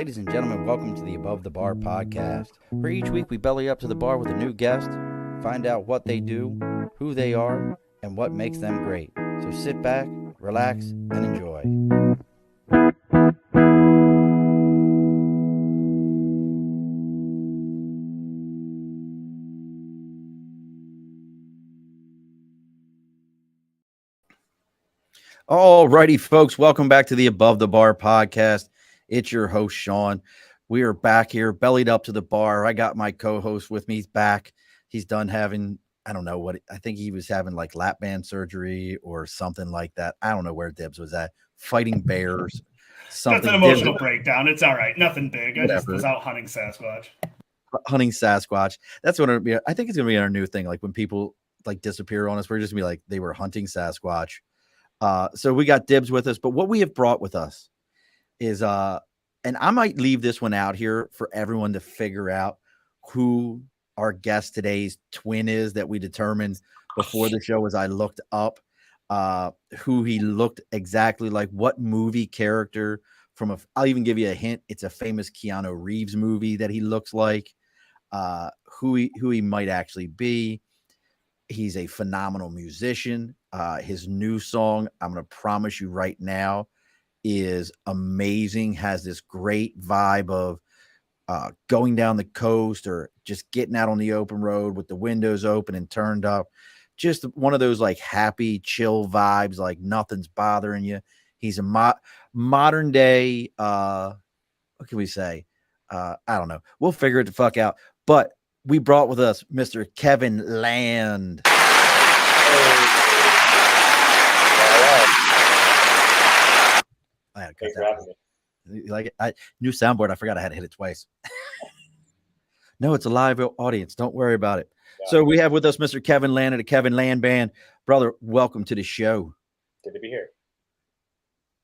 Ladies and gentlemen, welcome to the Above the Bar podcast, where each week we belly up to the bar with a new guest, find out what they do, who they are, and what makes them great. So sit back, relax, and enjoy. Alrighty, folks, welcome back to the Above the Bar podcast. It's your host, Sean. We are back here, bellied up to the bar. I got my co-host with me. He's back. He's done having, I don't know what, I think he was having like lap band surgery or something like that. I don't know where Dibs was at. Fighting bears. Something. That's an emotional breakdown. It's all right. Nothing big. I just was out hunting Sasquatch. Hunting Sasquatch. That's what it'll be. I think it's going to be our new thing. Like when people like disappear on us, we're just going to be like, they were hunting Sasquatch. So we got Dibs with us, but what we have brought with us is, and I might leave this one out here for everyone to figure out who our guest today's twin is that we determined before the show as I looked up who he looked exactly like, what movie character from I'll even give you a hint. It's a famous Keanu Reeves movie that he looks like, who he might actually be. He's a phenomenal musician. His new song, I'm going to promise you right now, is amazing. Has this great vibe of going down the coast or just getting out on the open road with the windows open and turned up. Just one of those like happy, chill vibes, like nothing's bothering you. He's a modern day, what can we say? I don't know. We'll figure it the fuck out. But we brought with us Mr. Kevin Land. I had to cut that. Like it? New soundboard. I forgot I had to hit it twice. No, it's a live audience. Don't worry about it. Yeah. So we have with us Mr. Kevin Land of the Kevin Land Band. Brother, welcome to the show. Good to be here.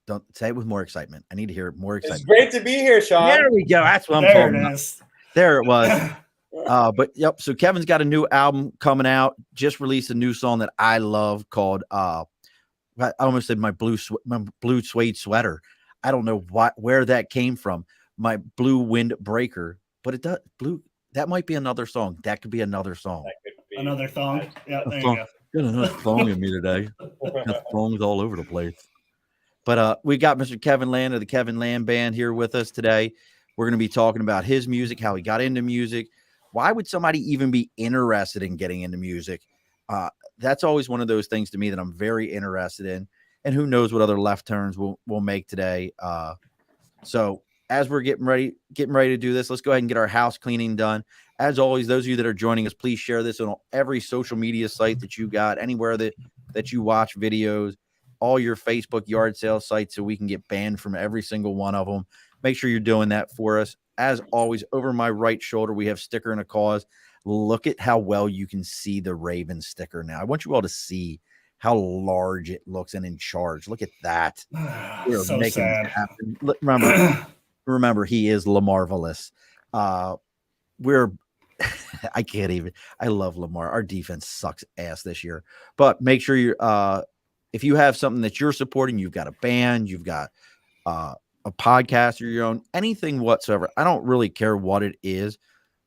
Don't say it with more excitement. I need to hear more excitement. It's great to be here, Sean. There we go. That's what I'm talking about. There it was. But yep. So Kevin's got a new album coming out. Just released a new song that I love called I almost said my blue suede sweater. I don't know where that came from. My blue Windbreaker, but it does blue. That might be another song. That could be another song. Another song. Yeah, there you go. Got another song in me today. Got songs all over the place. But we got Mr. Kevin Land of the Kevin Land Band here with us today. We're going to be talking about his music, how he got into music. Why would somebody even be interested in getting into music? That's always one of those things to me that I'm very interested in. And who knows what other left turns we'll make today. So as we're getting ready to do this, let's go ahead and get our house cleaning done. As always, those of you that are joining us, please share this on every social media site that you got, anywhere that you watch videos, all your Facebook yard sale sites, so we can get banned from every single one of them. Make sure you're doing that for us. As always, over my right shoulder, we have sticker and a cause. Look at how well you can see the Raven sticker now. I want you all to see how large it looks and in charge. Look at that. We're so making sad. It happen. Remember, he is LaMarvelous. I can't even. I love Lamar. Our defense sucks ass this year. But make sure you're if you have something that you're supporting, you've got a band, you've got a podcast or your own, anything whatsoever. I don't really care what it is.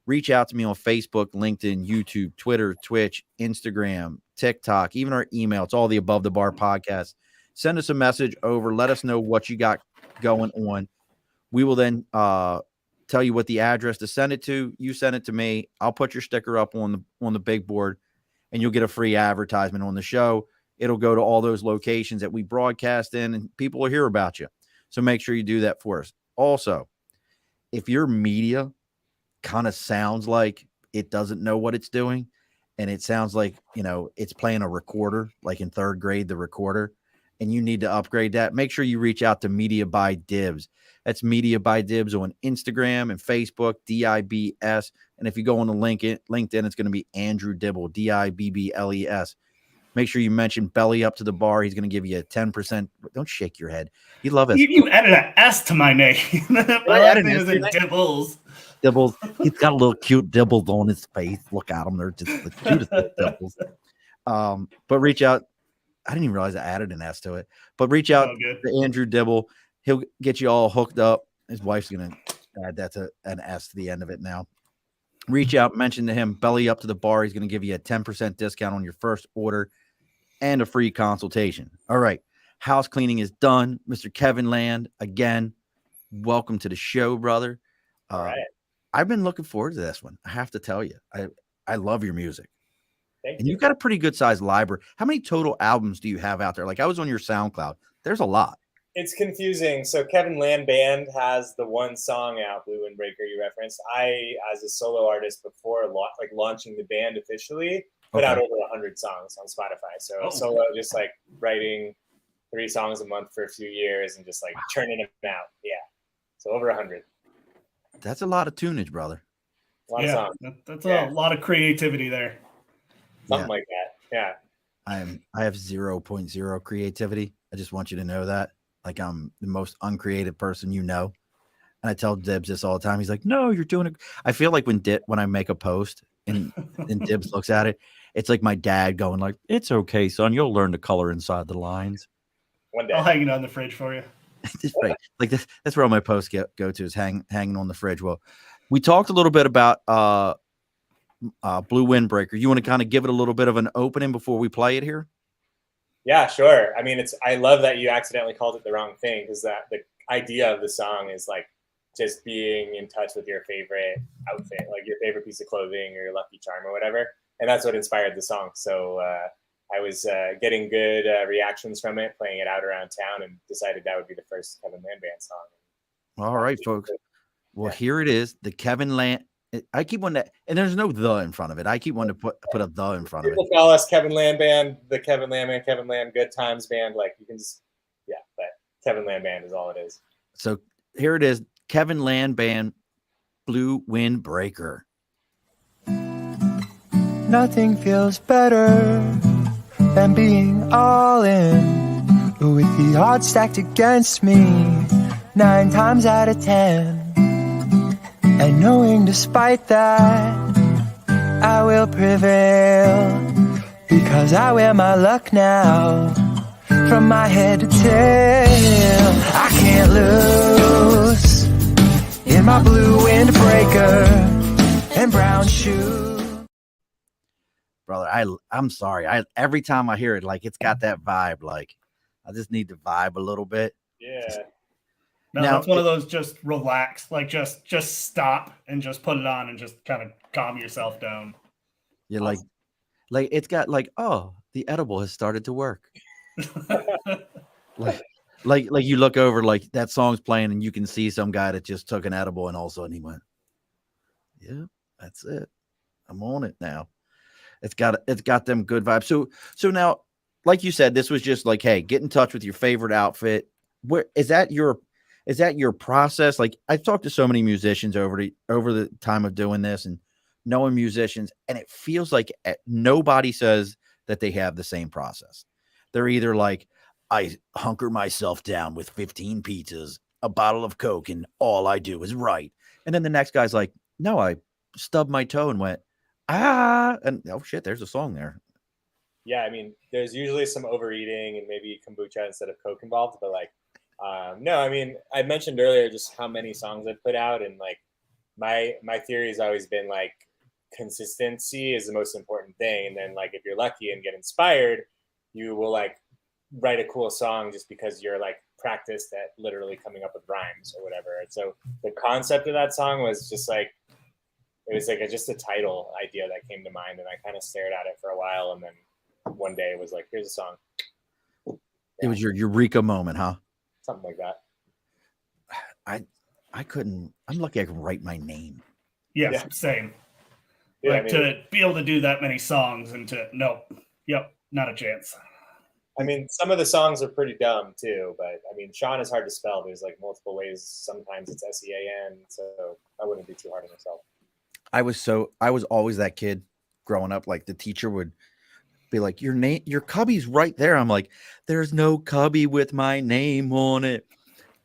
Reach out to me on Facebook, LinkedIn, YouTube, Twitter, Twitch, Instagram, TikTok, even our email. It's all the Above the Bar podcast. Send us a message over. Let us know what you got going on. We will then tell you what the address to send it to. You send it to me. I'll put your sticker up on the big board, and you'll get a free advertisement on the show. It'll go to all those locations that we broadcast in, and people will hear about you. So make sure you do that for us. Also, if your media kind of sounds like it doesn't know what it's doing, and it sounds like, it's playing a recorder, like in third grade, the recorder, and you need to upgrade that, make sure you reach out to Media by Dibs. That's Media by Dibs on Instagram and Facebook, DIBS. And if you go on the LinkedIn, it's going to be Andrew Dibble, DIBBLES. Make sure you mention Belly Up to the Bar. He's going to give you a 10%. Don't shake your head. You love it. You added an S to my name. My last name is Dibbles. Dibbles. He's got a little cute dibbles on his face. Look at them. They're just the cutest dibbles. But reach out. I didn't even realize I added an S to it. But reach out to Andrew Dibble. He'll get you all hooked up. His wife's going to Add that to an S to the end of it now. Reach out, mention to him, belly up to the bar. He's going to give you a 10% discount on your first order and a free consultation. All right. House cleaning is done. Mr. Kevin Land, again, welcome to the show, brother. All right. I've been looking forward to this one. I have to tell you, I love your music. Thank And you. you've got a pretty good sized library. How many total albums do you have out there? Like I was on your SoundCloud. There's a lot. It's confusing. So Kevin Land Band has the one song out, Blue Windbreaker, you referenced. I, as a solo artist, before like launching the band officially, put out over 100 songs on Spotify. So solo, just like writing 3 songs a month for a few years and just like churning them out. Yeah. So over 100. That's a lot of tunage, brother. A lot of songs. That's a lot of creativity there. Something like that. Yeah. I have 0.0 creativity. I just want you to know that. Like I'm the most uncreative person you know. And I tell Dibs this all the time. He's like, no, you're doing it. I feel like when I make a post and Dibs looks at it, it's like my dad going like, it's okay, son. You'll learn to color inside the lines. One day. I'll hang it on the fridge for you. Right. Like that's where all my posts go to is hanging on the fridge. Well, we talked a little bit about Blue Windbreaker. You want to kind of give it a little bit of an opening before we play it here? Yeah, sure. I mean, I love that you accidentally called it the wrong thing, because that the idea of the song is like just being in touch with your favorite outfit, like your favorite piece of clothing or your lucky charm or whatever. And that's what inspired the song. So I was getting good reactions from it, playing it out around town, and decided that would be the first Kevin Land Band song. All right, folks. Well, here it is. The Kevin Land. I keep wanting to, and there's no the in front of it. I keep wanting to put a the in front of it. People call us Kevin Land Band, the Kevin Land Band, Kevin Land Good Times Band. Like you can just, but Kevin Land Band is all it is. So here it is. Kevin Land Band, Blue Windbreaker. Nothing feels better than being all in, with the odds stacked against me 9 times out of 10. And knowing despite that I will prevail, because I wear my luck now from my head to tail. I can't lose in my blue windbreaker and brown shoes. Brother, I'm sorry. Every time I hear it, like it's got that vibe. Like I just need to vibe a little bit. Yeah. No, that's one of those just relax, like just stop and just put it on and just kind of calm yourself down. You're awesome. like it's got like, oh, the edible has started to work. like you look over, like that song's playing and you can see some guy that just took an edible and all of a sudden he went, yeah, that's it. I'm on it now. It's got them good vibes. So now, like you said, this was just like, hey, get in touch with your favorite outfit. Where is that your process? Like I've talked to so many musicians over the time of doing this and knowing musicians, and it feels like nobody says that they have the same process. They're either like, I hunker myself down with 15 pizzas, a bottle of Coke, and all I do is write. And then the next guy's like, no, I stubbed my toe and went, and oh shit, there's a song there. Yeah, I mean, there's usually some overeating and maybe kombucha instead of Coke involved, but like, no, I mean, I mentioned earlier just how many songs I put out, and like my theory has always been like consistency is the most important thing, and then like if you're lucky and get inspired, you will like write a cool song just because you're like practiced at literally coming up with rhymes or whatever. And so the concept of that song was just like, it was like just a title idea that came to mind, and I kind of stared at it for a while, and then one day it was like, here's a song. Yeah. It was your eureka moment, huh? Something like that. I couldn't. I'm lucky I can write my name. Yes, same. Yeah, like to be able to do that many songs and not a chance. I mean, some of the songs are pretty dumb too, but I mean, Sean is hard to spell. There's like multiple ways. Sometimes it's SEAN, so I wouldn't be too hard on myself. I was always that kid growing up. Like the teacher would be like, your cubby's right there. I'm like, there's no cubby with my name on it.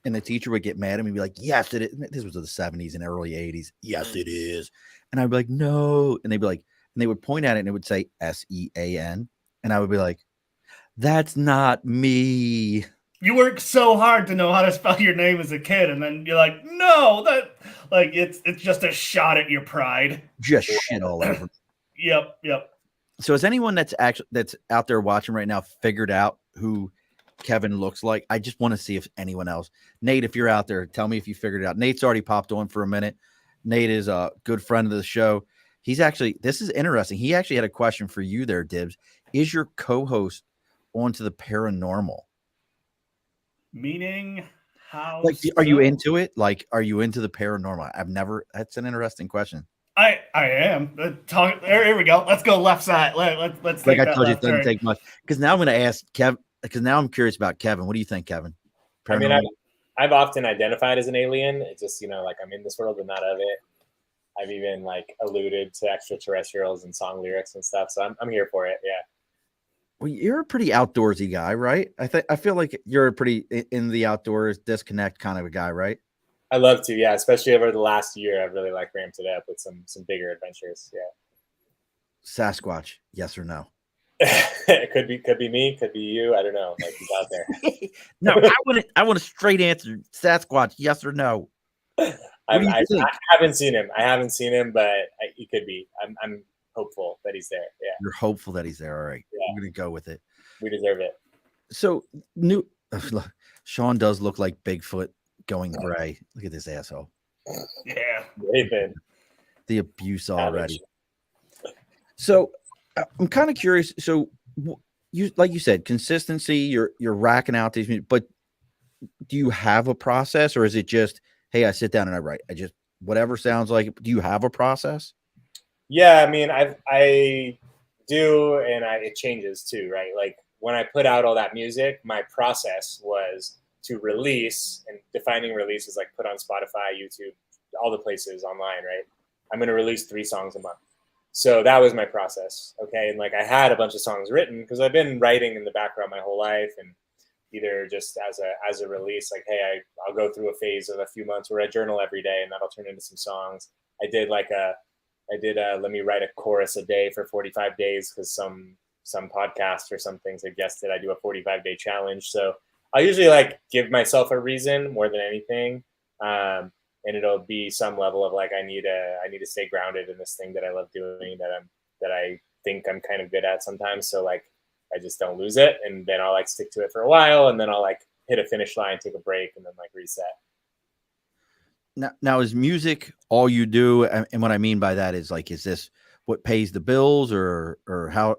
And the teacher would get mad at me and be like, yes, it is. This was the 70s and early 80s. Yes, it is. And I'd be like, no. And they'd be like, and they would point at it and it would say SEAN. And I would be like, that's not me. you work so hard to know how to spell your name as a kid, and then you're like, no, that like it's just a shot at your pride. Just shit all over. Yep. So has anyone that's out there watching right now figured out who Kevin looks like? I just want to see if anyone else. Nate, if you're out there, tell me if you figured it out. Nate's already popped on for a minute. Nate is a good friend of the show. He's actually, this is interesting. He actually had a question for you there, Dibs. Is your co-host onto the paranormal? Meaning how? Like, are you into it? Like, are you into the paranormal? That's an interesting question. I am. Here we go. Let's go left side. Let's like I told you, it doesn't take much. Because now I'm going to ask Kevin. Because now I'm curious about Kevin. What do you think, Kevin? Paranormal? I mean, I've often identified as an alien. It's just, like I'm in this world but not of it. I've even like alluded to extraterrestrials and song lyrics and stuff. So I'm here for it. Yeah. Well, you're a pretty outdoorsy guy, right? I feel like you're a pretty in the outdoors, disconnect kind of a guy, right? I love to, yeah. Especially over the last year, I've really ramped it up with some bigger adventures. Yeah. Sasquatch, yes or no? It could be me, could be you. I don't know. Like, he's out there. No, I want a straight answer. Sasquatch, yes or no? I haven't seen him, but he could be. I'm hopeful that he's there. Yeah. You're hopeful that he's there. All right. Yeah. I'm gonna go with it. We deserve it. So Sean does look like Bigfoot going gray. Look at this asshole. Yeah. The abuse already. So I'm kind of curious. So you, like you said, consistency, you're racking out these, but do you have a process, or is it just, hey, I sit down and I write? I just, whatever sounds like it. Do you have a process? Yeah, I mean, I do, and it changes too, right? Like when I put out all that music, my process was to release, and defining release is like put on Spotify, YouTube, all the places online, right? I'm going to release 3 songs a month. So that was my process. Okay. And like I had a bunch of songs written because I've been writing in the background my whole life, and either just as a release, like, hey, I'll go through a phase of a few months where I journal every day and that'll turn into some songs. I did let me write a chorus a day for 45 days because some podcast or something suggested I do a 45-day challenge. So I'll usually like give myself a reason more than anything. And it'll be some level of like, I need to stay grounded in this thing that I love doing, that I think I'm kind of good at sometimes. So like, I just don't lose it. And then I'll like stick to it for a while, and then I'll like hit a finish line, take a break, and then like reset. Now is music all you do? And what I mean by that is like, is this what pays the bills, or how?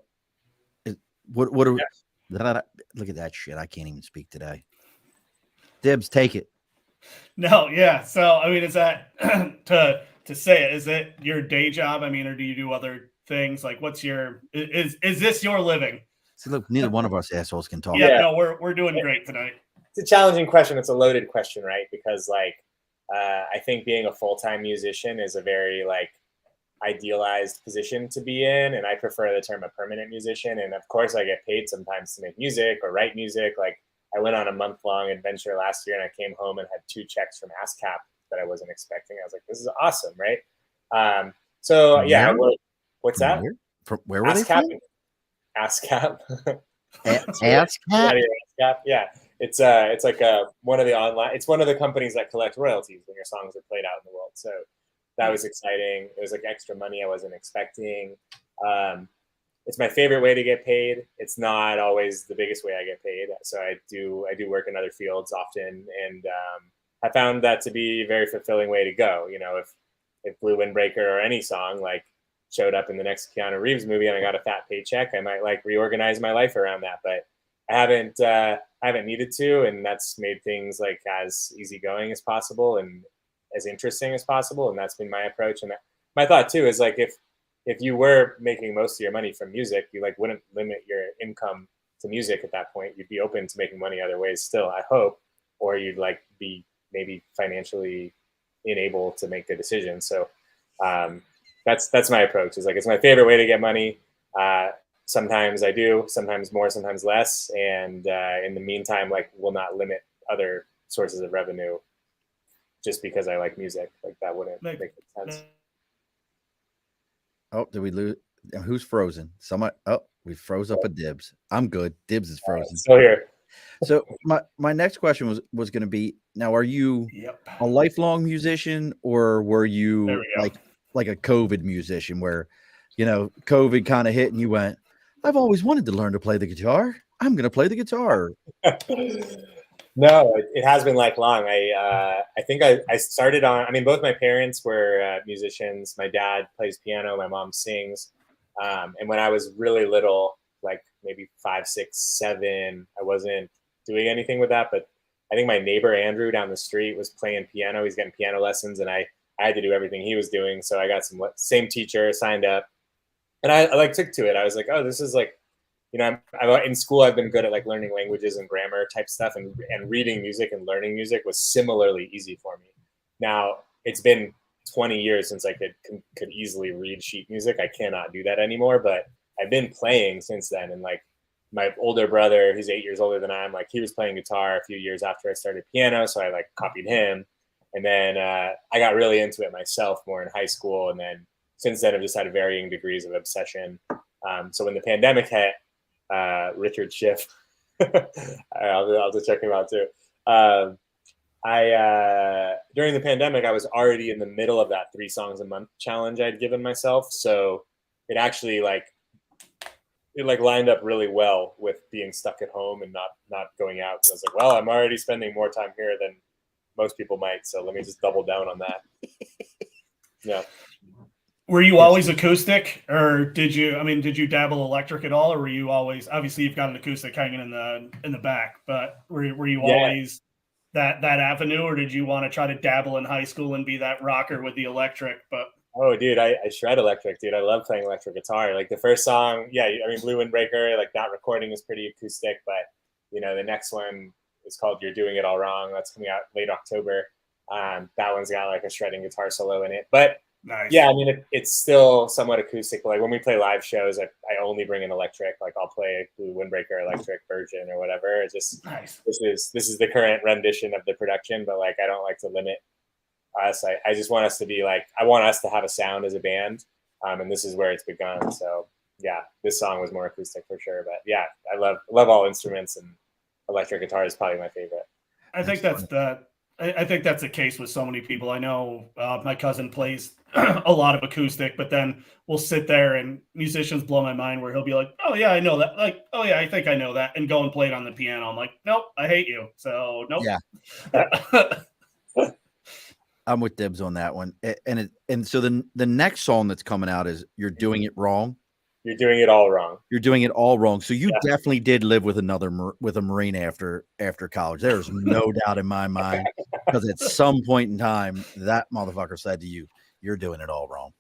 What are? Yeah. Look at that shit! I can't even speak today. Dibs, take it. No, yeah. So I mean, is that to say it? Is it your day job? I mean, or do you do other things? Like, what's your is this your living? See, look, neither one of us assholes can talk. Yeah, no, we're doing great tonight. It's a challenging question. It's a loaded question, right? Because like, I think being a full-time musician is a very like idealized position to be in, and I prefer the term a permanent musician. And of course, I get paid sometimes to make music or write music. Like, I went on a month-long adventure last year, and I came home and had 2 checks from ASCAP that I wasn't expecting. I was like, this is awesome, right? So yeah, what's that? From where were they from? ASCAP. ASCAP? Yeah. It's like one of the companies that collect royalties when your songs are played out in the world. So that was exciting. It was like extra money I wasn't expecting. It's my favorite way to get paid. It's not always the biggest way I get paid. So I do work in other fields often, and I found that to be a very fulfilling way to go. If Blue Windbreaker or any song like showed up in the next Keanu Reeves movie and I got a fat paycheck, I might like reorganize my life around that. But I haven't needed to, and that's made things like as easygoing as possible and as interesting as possible. And that's been my approach. And my thought too is like, if you were making most of your money from music, you like wouldn't limit your income to music at that point. You'd be open to making money other ways still, I hope, or you'd like be maybe financially enabled to make good decisions. So that's my approach. Is like, it's my favorite way to get money. Sometimes I do, sometimes more, sometimes less. And in the meantime, like, will not limit other sources of revenue just because I like music. Like, that wouldn't make sense. Oh, did we lose? Who's frozen? We froze up a Dibs. I'm good. Dibs is frozen. Still here. So my next question was going to be, now, are you Yep. a lifelong musician, or were There you we go. like a COVID musician where, COVID kind of hit and you went, I've always wanted to learn to play the guitar. I'm going to play the guitar. No, it has been lifelong. I think I started on. I mean, both my parents were musicians. My dad plays piano. My mom sings. And when I was really little, like maybe 5, 6, 7, I wasn't doing anything with that. But I think my neighbor Andrew down the street was playing piano. He's getting piano lessons, and I had to do everything he was doing. So I got same teacher, signed up, and I like took to it. I was like, oh, this is like, in school I've been good at like learning languages and grammar type stuff, and reading music and learning music was similarly easy for me. Now it's been 20 years since I could easily read sheet music. I cannot do that anymore, but I've been playing since then. And like my older brother, he's 8 years older than I am, like he was playing guitar a few years after I started piano, so I like copied him. And then I got really into it myself more in high school, and then since then I've just had varying degrees of obsession. So when the pandemic hit, Richard Schiff, I'll just check him out too. During the pandemic, I was already in the middle of that 3 songs a month challenge I'd given myself. So it actually lined up really well with being stuck at home and not going out. So I was like, well, I'm already spending more time here than most people might, so let me just double down on that. Yeah. Were you always acoustic, or did you dabble electric at all, or were you always, obviously you've got an acoustic hanging in the back, but were you always that avenue, or did you want to try to dabble in high school and be that rocker with the electric? But oh, dude, I shred electric, dude. I love playing electric guitar. Like the first song, Blue Windbreaker, like that recording is pretty acoustic, but the next one is called You're Doing It All Wrong. That's coming out late October. That one's got like a shredding guitar solo in it, but nice. Yeah, I mean, it's still somewhat acoustic. Like when we play live shows, I only bring an electric. Like I'll play a Blue Windbreaker electric version or whatever. It's just nice. This is the current rendition of the production, but like I don't like to limit us. I just want us to be like, I want us to have a sound as a band, and this is where it's begun. So yeah, this song was more acoustic for sure. But yeah, I love all instruments, and electric guitar is probably my favorite. I think that's the case with so many people. I know my cousin plays a lot of acoustic, but then we'll sit there and musicians blow my mind where he'll be like, oh yeah, I know that. Like, oh yeah, I think I know that. And go and play it on the piano. I'm like, nope, I hate you. So nope. Yeah. I'm with Dibs on that one. And so the next song that's coming out is You're Doing It Wrong. You're doing it all wrong. You're doing it all wrong. So you definitely did live with a Marine after college. There's no doubt in my mind, because at some point in time, that motherfucker said to you, "You're doing it all wrong.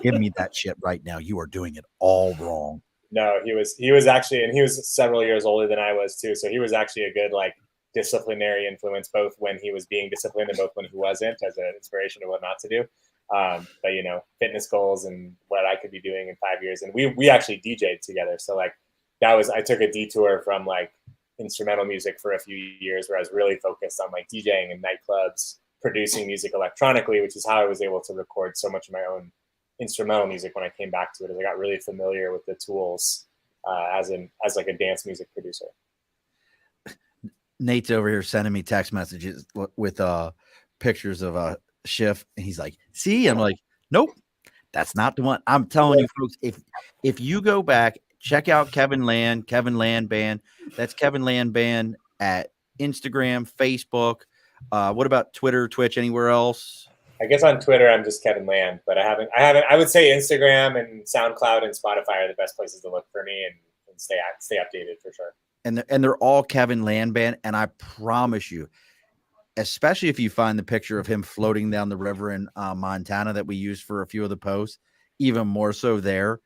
Give me that shit right now. You are doing it all wrong." No, he was actually, and he was several years older than I was too. So he was actually a good like disciplinary influence, both when he was being disciplined and both when he wasn't, as an inspiration of what not to do. But fitness goals and what I could be doing in 5 years. And we actually DJ'd together. So like I took a detour from like instrumental music for a few years where I was really focused on like DJing in nightclubs, producing music electronically, which is how I was able to record so much of my own instrumental music when I came back to it, as I got really familiar with the tools as like a dance music producer. Nate's over here sending me text messages with pictures of Schiff, and he's like, see, I'm like, nope, that's not the one. I'm telling you folks, if you go back, check out Kevin Land Band. That's Kevin Land Band at Instagram, Facebook. What about Twitter, Twitch, anywhere else? I guess on Twitter I'm just Kevin Land, but I haven't. I would say Instagram and SoundCloud and Spotify are the best places to look for me and stay updated for sure. And they're all Kevin Land Band, and I promise you, especially if you find the picture of him floating down the river in Montana that we used for a few of the posts, even more so there.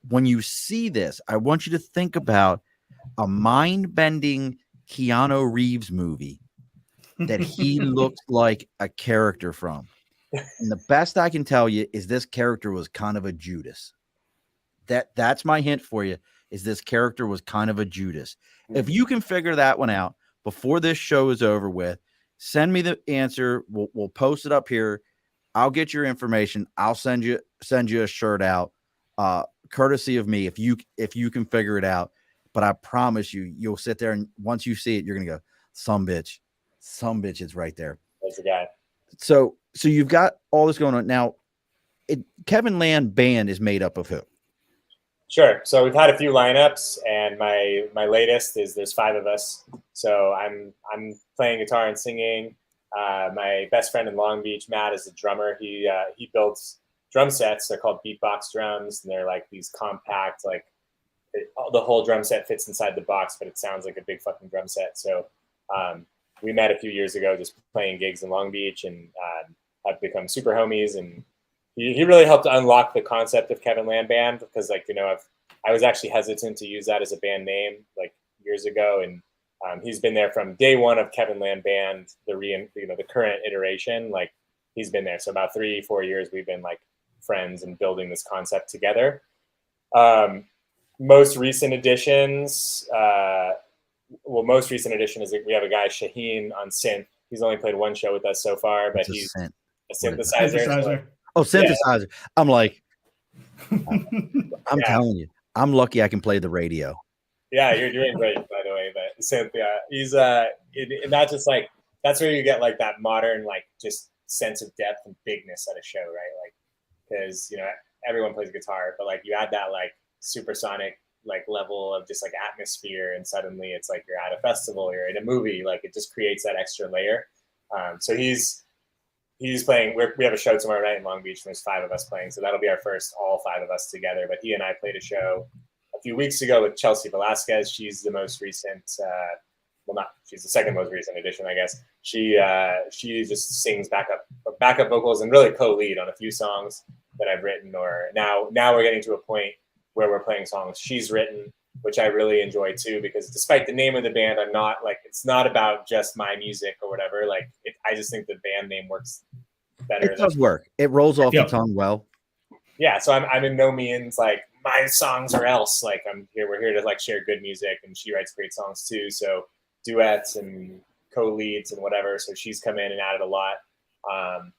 When you see this, I want you to think about a mind-bending Keanu Reeves movie that he looks like a character from. And the best I can tell you is this character was kind of a Judas. That's my hint for you, is this character was kind of a Judas. If you can figure that one out before this show is over with, send me the answer. We'll post it up here. I'll get your information. I'll send you a shirt out, courtesy of me, if you can figure it out. but I promise you, you'll sit there and once you see it, you're gonna go, some bitch, it's right there. That's the guy. So you've got all this going on now. Kevin Land band is made up of who? Sure. So we've had a few lineups, and my latest is there's 5 of us. So I'm playing guitar and singing. My best friend in Long Beach, Matt, is a drummer. He builds drum sets. They're called beatbox drums, and they're like these compact, like the whole drum set fits inside the box, but it sounds like a big fucking drum set. So we met a few years ago just playing gigs in Long Beach, and have become super homies. And he really helped unlock the concept of Kevin Land Band, because like, I was actually hesitant to use that as a band name like years ago, and he's been there from day one of Kevin Land Band, the current iteration. Like he's been there. So about 3-4 years we've been like friends and building this concept together. Most recent additions, most recent addition is we have a guy, Shaheen, on synth. He's only played 1 show with us so far, but he's a synthesizer. Oh, synthesizer. Yeah. I'm like, I'm telling you, I'm lucky I can play the radio. Yeah, you're doing great, by the way. But synth, he's and not just like, that's where you get like that modern, like just sense of depth and bigness at a show, right? Like, because everyone plays guitar, but like you add that like supersonic like level of just like atmosphere, and suddenly it's like you're at a festival, you're in a movie. Like it just creates that extra layer. So he's playing. We have a show tomorrow night in Long Beach, and there's 5 of us playing, so that'll be our first all 5 of us together. But he and I played a show a few weeks ago with Chelsea Velasquez. She's the most recent. She's the second most recent addition, I guess. She just sings backup vocals and really co-lead on a few songs that I've written. Or now we're getting to a point where we're playing songs she's written, which I really enjoy too, because despite the name of the band, I'm not like, it's not about just my music or whatever. Like I just think the band name works better. It does work. It rolls off the tongue well. Yeah. So I'm in no means like my songs or else. Like we're here to like share good music, and she writes great songs too. So duets and co-leads and whatever. So she's come in and added a lot. And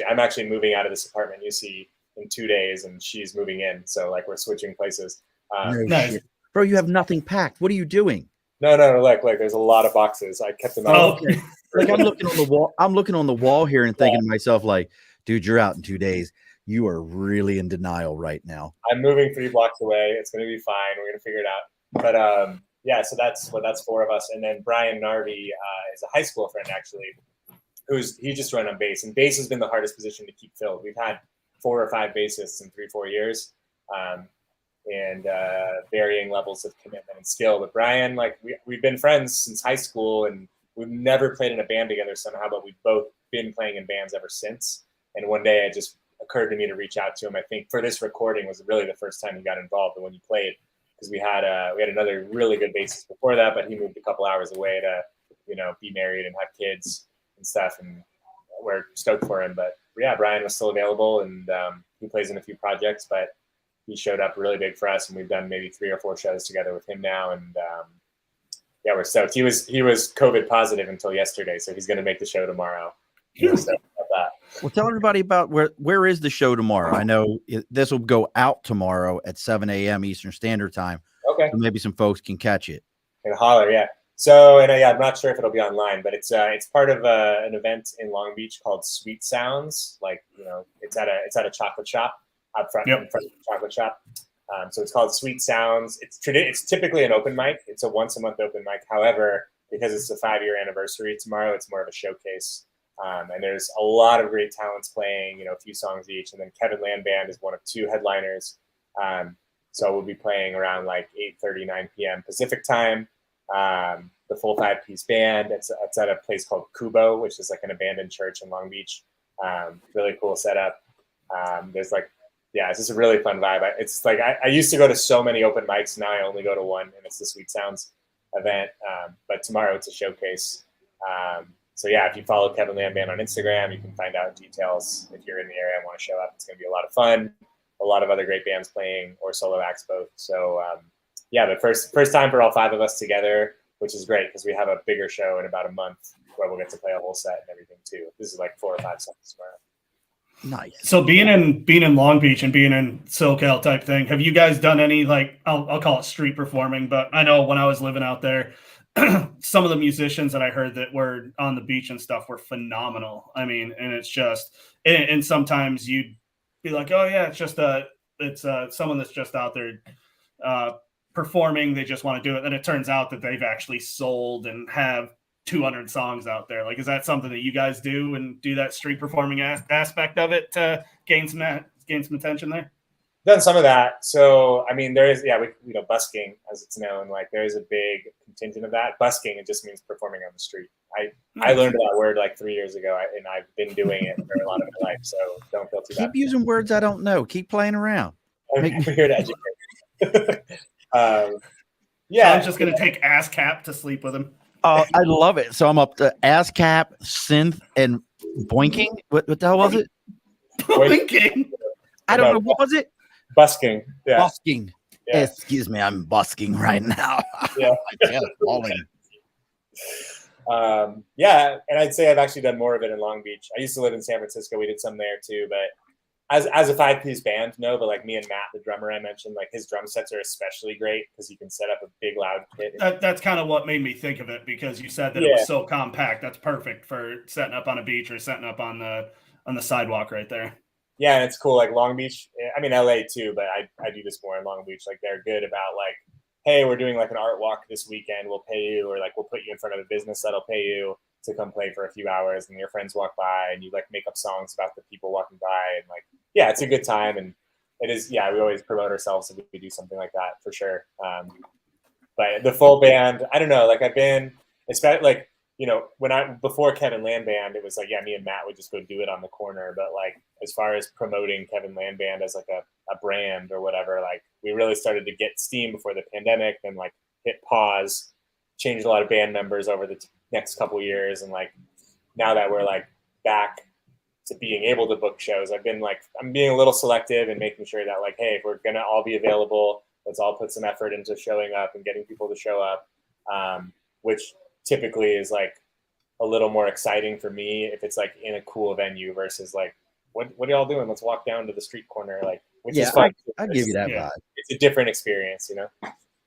I'm actually moving out of this apartment you see in 2 days, and she's moving in. So like we're switching places. Nice. Bro, you have nothing packed. What are you doing? No. Like there's a lot of boxes. I kept them out. Oh, okay. Like I'm looking on the wall. I'm looking on the wall here and thinking to myself, like, dude, you're out in 2 days. You are really in denial right now. I'm moving 3 blocks away. It's going to be fine. We're going to figure it out. But yeah, so that's 4 of us. And then Brian Narvi is a high school friend, actually, he just joined on bass. And bass has been the hardest position to keep filled. We've had 4 or 5 bassists in 3-4 years. And varying levels of commitment and skill. But Brian, like we've been friends since high school, and we've never played in a band together somehow, but we've both been playing in bands ever since. And one day it just occurred to me to reach out to him. I think for this recording was really the first time he got involved, and when he played, because we had another really good bassist before that, but he moved a couple hours away to be married and have kids and stuff, and we're stoked for him. But yeah, Brian was still available, and he plays in a few projects, but he showed up really big for us, and we've done maybe 3 or 4 shows together with him now. And yeah, we're stoked. He was COVID positive until yesterday, so he's going to make the show tomorrow. We're stoked about that. Well, tell everybody about where is the show tomorrow. I know this will go out tomorrow at 7 a.m. Eastern Standard Time. Okay. So maybe some folks can catch it. And holler, yeah. So, and I'm not sure if it'll be online, but it's part of an event in Long Beach called Sweet Sounds. Like, it's at a chocolate shop. Out front, in front of the chocolate shop. So it's called Sweet Sounds. It's typically an open mic. It's a once-a-month open mic. However, because it's the 5-year anniversary tomorrow, it's more of a showcase. And there's a lot of great talents playing, a few songs each. And then Kevin Land Band is one of 2 headliners. So we'll be playing around like 8:30, 9 p.m. Pacific time. The full 5-piece band. It's at a place called Kubo, which is like an abandoned church in Long Beach. Really cool setup. There's like, yeah, it's just a really fun vibe. It's like I used to go to so many open mics. Now I only go to one, and it's the Sweet Sounds event. But tomorrow it's a showcase. So yeah, if you follow Kevin Land Band on Instagram, you can find out details. If you're in the area and want to show up, it's going to be a lot of fun. A lot of other great bands playing, or solo acts both. So yeah, but first time for all 5 of us together, which is great because we have a bigger show in about a month where we'll get to play a whole set and everything too. This is like 4 or 5 songs tomorrow. Nice. So being in Long Beach and being in SoCal type thing, have you guys done any, like, I'll call it street performing, but I know when I was living out there, some of the musicians that I heard that were on the beach and stuff were phenomenal. I mean, and it's just, and sometimes you'd be like, oh yeah, it's someone that's just out there performing. They just want to do it. And it turns out that they've actually sold and have 200 songs out there. Like, is that something that you guys do and do that street performing aspect of it to gain some attention there? Done some of that. So, I mean, there is, busking, as it's known, like there is a big contingent of that. Busking, it just means performing on the street. I learned that word like 3 years ago, and I've been doing it for a lot of my life, so don't feel too bad. Keep using words I don't know. Keep playing around. I'm here to educate. So I'm just going to take ASCAP to sleep with him. I love it. So I'm up to ASCAP, synth, and boinking. What the hell was it? Boinking? I don't know. What was it? Busking. Yeah. Busking. Yeah. Excuse me. I'm busking right now. Yeah. Falling. Yeah. And I'd say I've actually done more of it in Long Beach. I used to live in San Francisco. We did some there too. But as a 5-piece band, no, but like me and Matt, the drummer I mentioned, like his drum sets are especially great because you can set up a big loud kit. That's kind of what made me think of it, because you said that it was so compact. That's perfect for setting up on a beach or setting up on the sidewalk right there. Yeah, and it's cool. Like Long Beach, I mean LA too, but I do this more in Long Beach. Like they're good about like, hey, we're doing like an art walk this weekend. We'll pay you, or like we'll put you in front of a business that'll pay you to come play for a few hours, and your friends walk by, and you like make up songs about the people walking by, and like, yeah, it's a good time, and it is. Yeah, we always promote ourselves if we do something like that for sure. But the full band, I don't know. Like I've been, especially like, before Kevin Land Band, it was like, yeah, me and Matt would just go do it on the corner. But like, as far as promoting Kevin Land Band as like a brand or whatever, like we really started to get steam before the pandemic, then like hit pause, changed a lot of band members over the next couple years. And like, now that we're like back to being able to book shows, I'm being a little selective and making sure that like, hey, if we're going to all be available, let's all put some effort into showing up and getting people to show up. Which typically is like a little more exciting for me if it's like in a cool venue versus like, what are y'all doing? Let's walk down to the street corner. Like, which is fun. I give you that vibe. It's a different experience,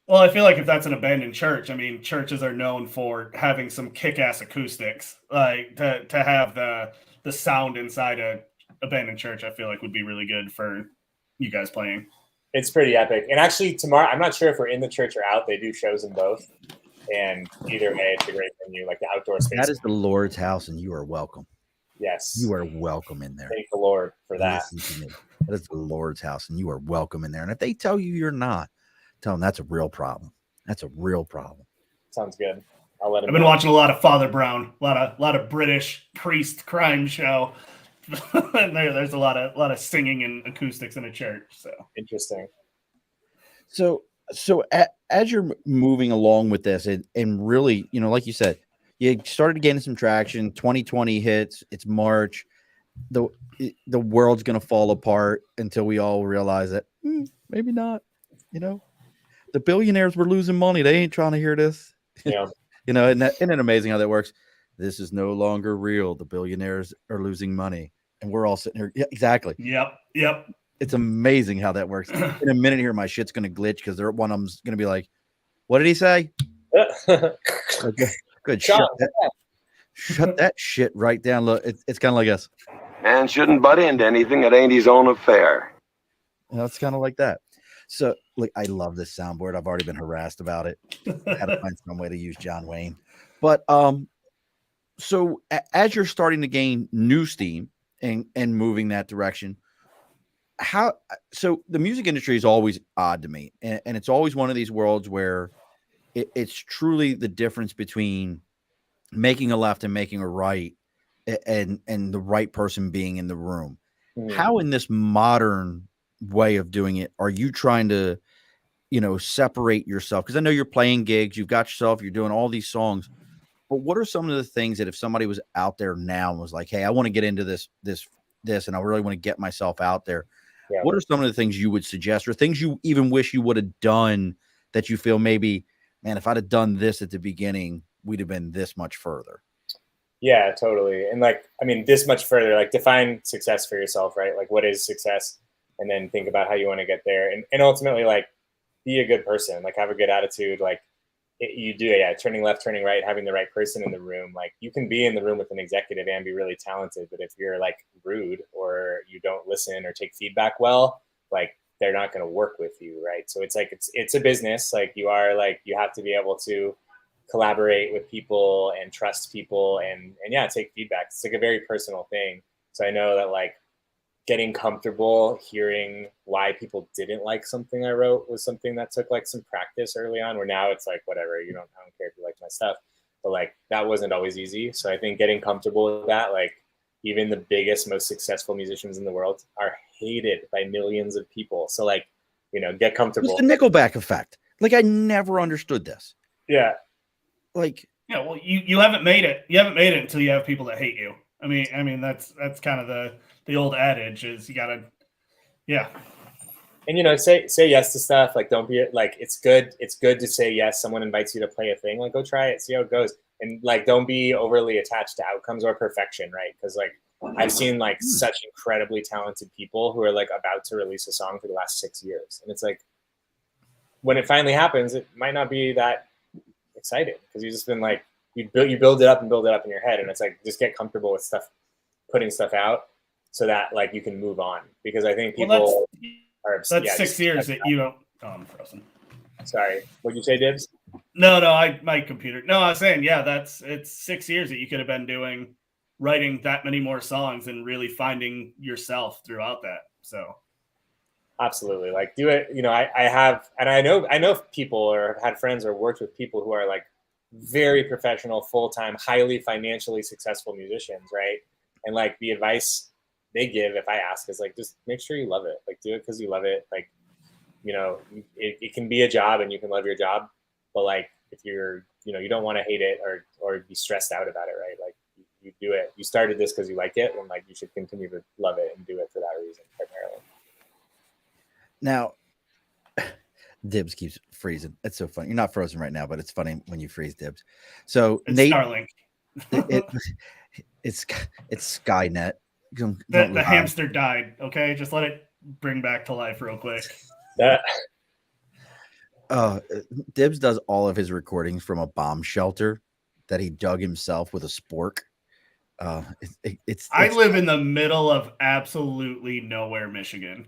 Well, I feel like if that's an abandoned church, I mean, churches are known for having some kick-ass acoustics. Like to have the sound inside a abandoned church, I feel like would be really good for you guys playing. It's pretty epic. And actually tomorrow, I'm not sure if we're in the church or out. They do shows in both. And either way, it's a great venue, like the outdoor space. That is the Lord's house, and you are welcome. Yes. You are welcome in there. Thank the Lord for that. Listen to me. That is the Lord's house, and you are welcome in there. And if they tell you you're not, tell them that's a real problem. That's a real problem. Sounds good. I'll let him I've been know. watching a lot of Father Brown, a lot of British priest crime show. And there's a lot of singing and acoustics in a church. So interesting. So as you're moving along with this, and really, like you said, you started gaining some traction. 2020 hits. It's March. The world's gonna fall apart until we all realize that maybe not. The billionaires were losing money. They ain't trying to hear this. Yeah. Isn't it amazing how that works? This is no longer real. The billionaires are losing money, and we're all sitting here. Yeah, exactly. Yep. It's amazing how that works. In a minute here, my shit's gonna glitch because one of them's gonna be like, "What did he say?" Good. Shut that shit right down. Look, it's kind of like us. Man shouldn't butt into anything that ain't his own affair. It's kind of like that. So, like, I love this soundboard. I've already been harassed about it. I had to find some way to use John Wayne. But so as you're starting to gain new steam and moving that direction, so the music industry is always odd to me, and it's always one of these worlds where it's truly the difference between making a left and making a right, and the right person being in the room. How in this modern way of doing it are you trying to separate yourself? Because I know you're playing gigs, you've got yourself, you're doing all these songs, but what are some of the things that if somebody was out there now and was like, hey, I want to get into this and I really want to get myself out there, what are some of the things you would suggest, or things you even wish you would have done that you feel maybe, man, if I'd have done this at the beginning, we'd have been this much further? Yeah, totally. And like, I mean, this much further, like define success for yourself, right? Like what is success? And then think about how you want to get there. And ultimately like be a good person, like have a good attitude. Like you do, yeah, turning left, turning right, having the right person in the room. Like you can be in the room with an executive and be really talented, but if you're like rude or you don't listen or take feedback well, like they're not going to work with you, right? So it's like it's a business. Like you have to be able to collaborate with people and trust people and yeah, take feedback. It's like a very personal thing. So I know that like getting comfortable hearing why people didn't like something I wrote was something that took like some practice early on, where now it's like, whatever, I don't care if you like my stuff. But like that wasn't always easy. So I think getting comfortable with that, like even the biggest, most successful musicians in the world are hated by millions of people. So like, get comfortable. It's the Nickelback effect. Like I never understood this. Yeah. Like, yeah, well, you haven't made it. You haven't made it until you have people that hate you. I mean that's kind of the old adage is you gotta, yeah. And say yes to stuff. Like don't be like it's good to say yes. Someone invites you to play a thing, like go try it, see how it goes. And like don't be overly attached to outcomes or perfection, right? Because like I've seen like such incredibly talented people who are like about to release a song for the last 6 years, and it's like when it finally happens, it might not be that excited because you've just been like you build it up in your head, and it's like just get comfortable with stuff, putting stuff out, so that like you can move on. Because I think people that's 6 years that you don't. Oh, I'm frozen. Sorry, what'd you say, Dibs? No, my computer. No, I was saying, yeah, it's 6 years that you could have been doing, writing that many more songs and really finding yourself throughout that. So absolutely, like do it. I have, and I know people or have had friends or worked with people who are like very professional, full-time, highly financially successful musicians, right? And like the advice they give, if I ask, is like just make sure you love it. Like do it because you love it. Like it can be a job and you can love your job, but like if you're you don't want to hate it or be stressed out about it, right? Like you do it. You started this because you like it, and like you should continue to love it and do it for that reason primarily. Now, Dibs keeps freezing. It's so funny. You're not frozen right now, but it's funny when you freeze, Dibs. So it's Nate, Starlink. it's Skynet. The hamster died. Okay, just let it bring back to life real quick. Dibs does all of his recordings from a bomb shelter that he dug himself with a spork. I live in the middle of absolutely nowhere, Michigan.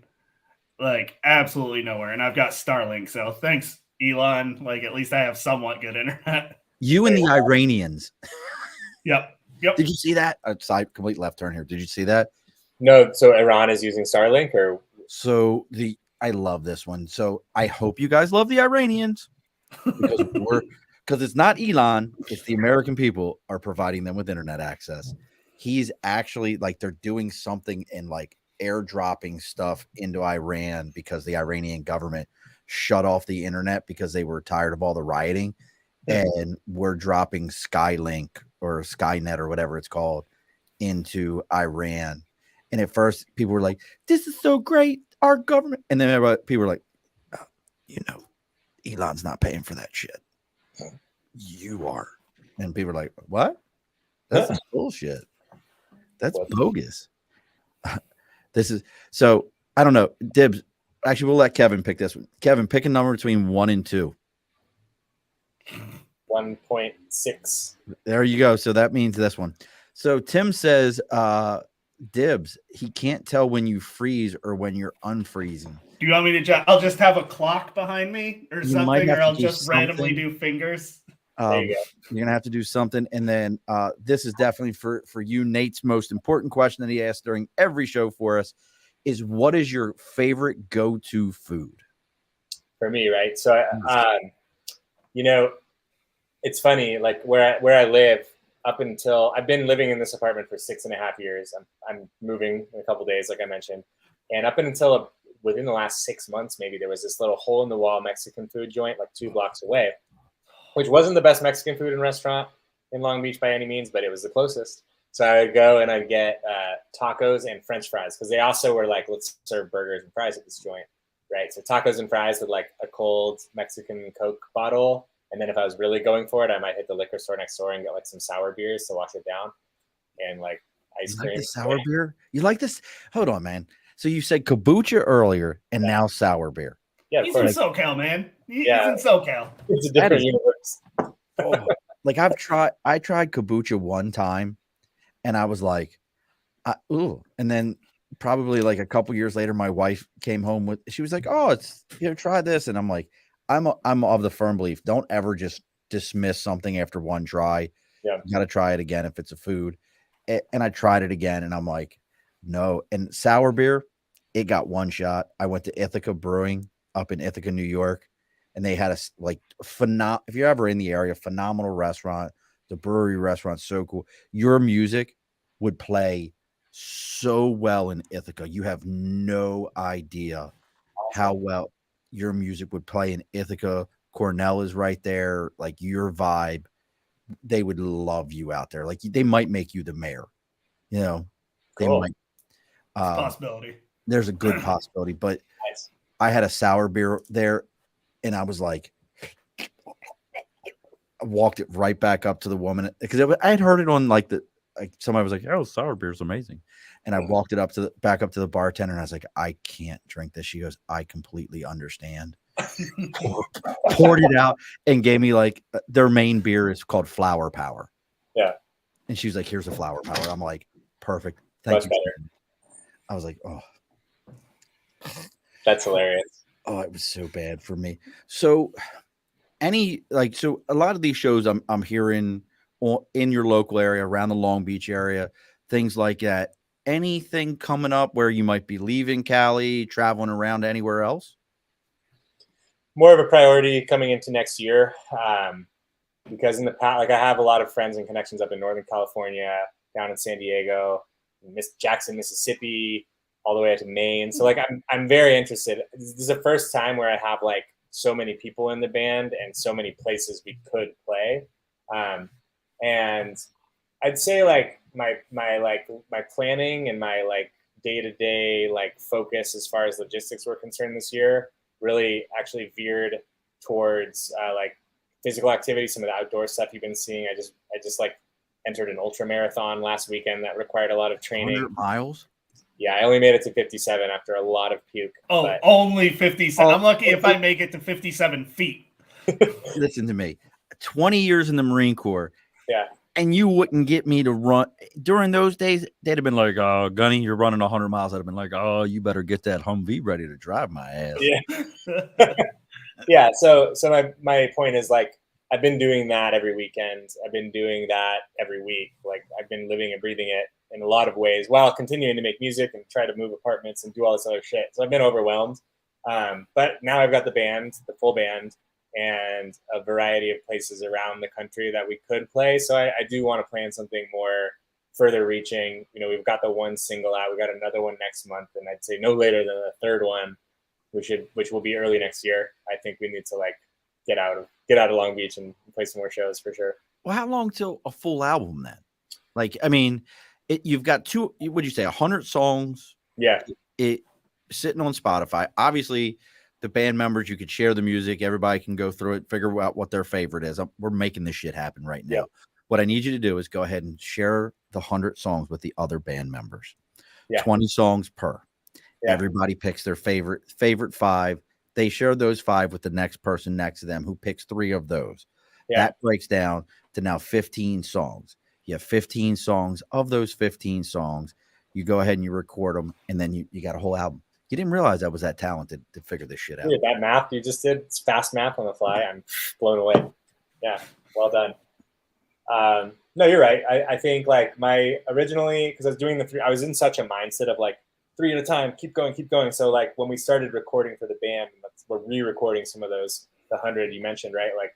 Like absolutely nowhere, and I've got Starlink. So thanks, Elon. Like at least I have somewhat good internet. You and the Iranians. Yep. Did you see that? Side complete left turn here. Did you see that? No. So Iran is using Starlink, or so I love this one. So I hope you guys love the Iranians because it's not Elon, it's the American people are providing them with internet access. He's actually like they're doing something in like airdropping stuff into Iran because the Iranian government shut off the internet because they were tired of all the rioting, and we're dropping Skylink or Skynet or whatever it's called into Iran. And at first people were like, this is so great, our government. And then people were like, oh, Elon's not paying for that shit. You are. And people are like, what? That's bullshit. That's bogus. This is so I don't know. Dibs. Actually, we'll let Kevin pick this one. Kevin, pick a number between 1 and 2. 1.6. There you go. So that means this one. So Tim says, Dibs, he can't tell when you freeze or when you're unfreezing. Do you want me to I'll just have a clock behind me or something, or I'll just randomly do fingers. There you go. You're gonna have to do something. And then this is definitely for you. Nate's most important question that he asks during every show for us is, what is your favorite go-to food? For me, right? So it's funny, like where I live, up until I've been living in this apartment for 6.5 years. I'm moving in a couple days, like I mentioned, and up until within the last 6 months, maybe there was this little hole in the wall Mexican food joint like 2 blocks away, which wasn't the best Mexican food and restaurant in Long Beach by any means, but it was the closest. So I would go and I'd get tacos and French fries, because they also were like, let's serve burgers and fries at this joint, right? So tacos and fries with like a cold Mexican Coke bottle And then if I was really going for it, I might hit the liquor store next door and get like some sour beers to wash it down, and like ice You cream. like the sour beer? You like this? Hold on, man. So you said kombucha earlier, and now sour beer. Yeah, of He's in course. SoCal, man. He's Yeah. in SoCal. It's a That different is- universe. Oh, like I tried kombucha one time, and I was like, ooh. And then probably like a couple years later, my wife came home with. She was like, "Oh, it's try this," and I'm like, I'm of the firm belief, don't ever just dismiss something after one try. Yeah. You got to try it again if it's a food. And I tried it again, and I'm like, no. And sour beer, it got one shot. I went to Ithaca Brewing up in Ithaca, New York, and they had a like if you're ever in the area, phenomenal restaurant. The brewery restaurant's so cool. Your music would play so well in Ithaca. You have no idea how well your music would play in Ithaca. Cornell is right there. Like your vibe, they would love you out there. Like they might make you the mayor. You know, they Cool. might. Possibility. There's a good possibility, but Nice. I had a sour beer there, and I was like, I walked it right back up to the woman because I had heard it on like somebody was like, "Oh, sour beer is amazing," and I walked it back up to the bartender, and I was like, "I can't drink this." She goes, "I completely understand." Poured it out and gave me like their main beer is called Flower Power. Yeah. And she was like, "Here's a Flower Power." I'm like, "Perfect, thank Much you." better. I was like, "Oh, That's hilarious. oh, it was so bad for me." So, so a lot of these shows I'm hearing in your local area, around the Long Beach area, things like that. Anything coming up where you might be leaving Cali, traveling around anywhere else? More of a priority coming into next year, because in the past, like I have a lot of friends and connections up in Northern California, down in San Diego, Jackson, Mississippi, all the way up to Maine. So like I'm very interested. This is the first time where I have like so many people in the band and so many places we could play, and I'd say like my planning and my like day-to-day like focus as far as logistics were concerned this year really actually veered towards like physical activity, some of the outdoor stuff you've been seeing. I just like entered an ultra marathon last weekend that required a lot of training. 100 miles? Yeah, I only made it to 57 after a lot of puke. Oh, but only 57. Oh, I'm lucky if I make it to 57 feet. Listen to me. 20 years in the Marine Corps. Yeah. And you wouldn't get me to run during those days. They'd have been like, "Oh, Gunny, you're running 100 miles." I'd have been like, "Oh, you better get that Humvee ready to drive my ass." Yeah. Yeah. So my point is like, I've been doing that every weekend. I've been doing that every week. Like I've been living and breathing it in a lot of ways while continuing to make music and try to move apartments and do all this other shit. So I've been overwhelmed. But now I've got the full band, and a variety of places around the country that we could play. So I do want to plan something more further reaching. You know, we've got the one single out. We got another one next month, and I'd say no later than the third one, which will be early next year. I think we need to like get out of Long Beach and play some more shows for sure. Well, how long till a full album then? Like, I mean, you've got would you say 100 songs? Yeah. It sitting on Spotify. Obviously, the band members, you could share the music. Everybody can go through it, figure out what their favorite is. We're making this shit happen right now. Yep. What I need you to do is go ahead and share the 100 songs with the other band members. Yeah. 20 songs per. Yeah. Everybody picks their favorite 5. They share those 5 with the next person next to them who picks 3 of those. Yeah. That breaks down to now 15 songs. You have 15 songs. Of those 15 songs, you go ahead and you record them, and then you got a whole album. You didn't realize I was that talented to figure this shit out. Yeah, that math you just did, it's fast math on the fly. I'm blown away. Yeah, well done. No, you're right. I think like originally, because I was doing I was in such a mindset of like 3 at a time, keep going. So like when we started recording for the band, we're re-recording some of those, the 100 you mentioned, right? Like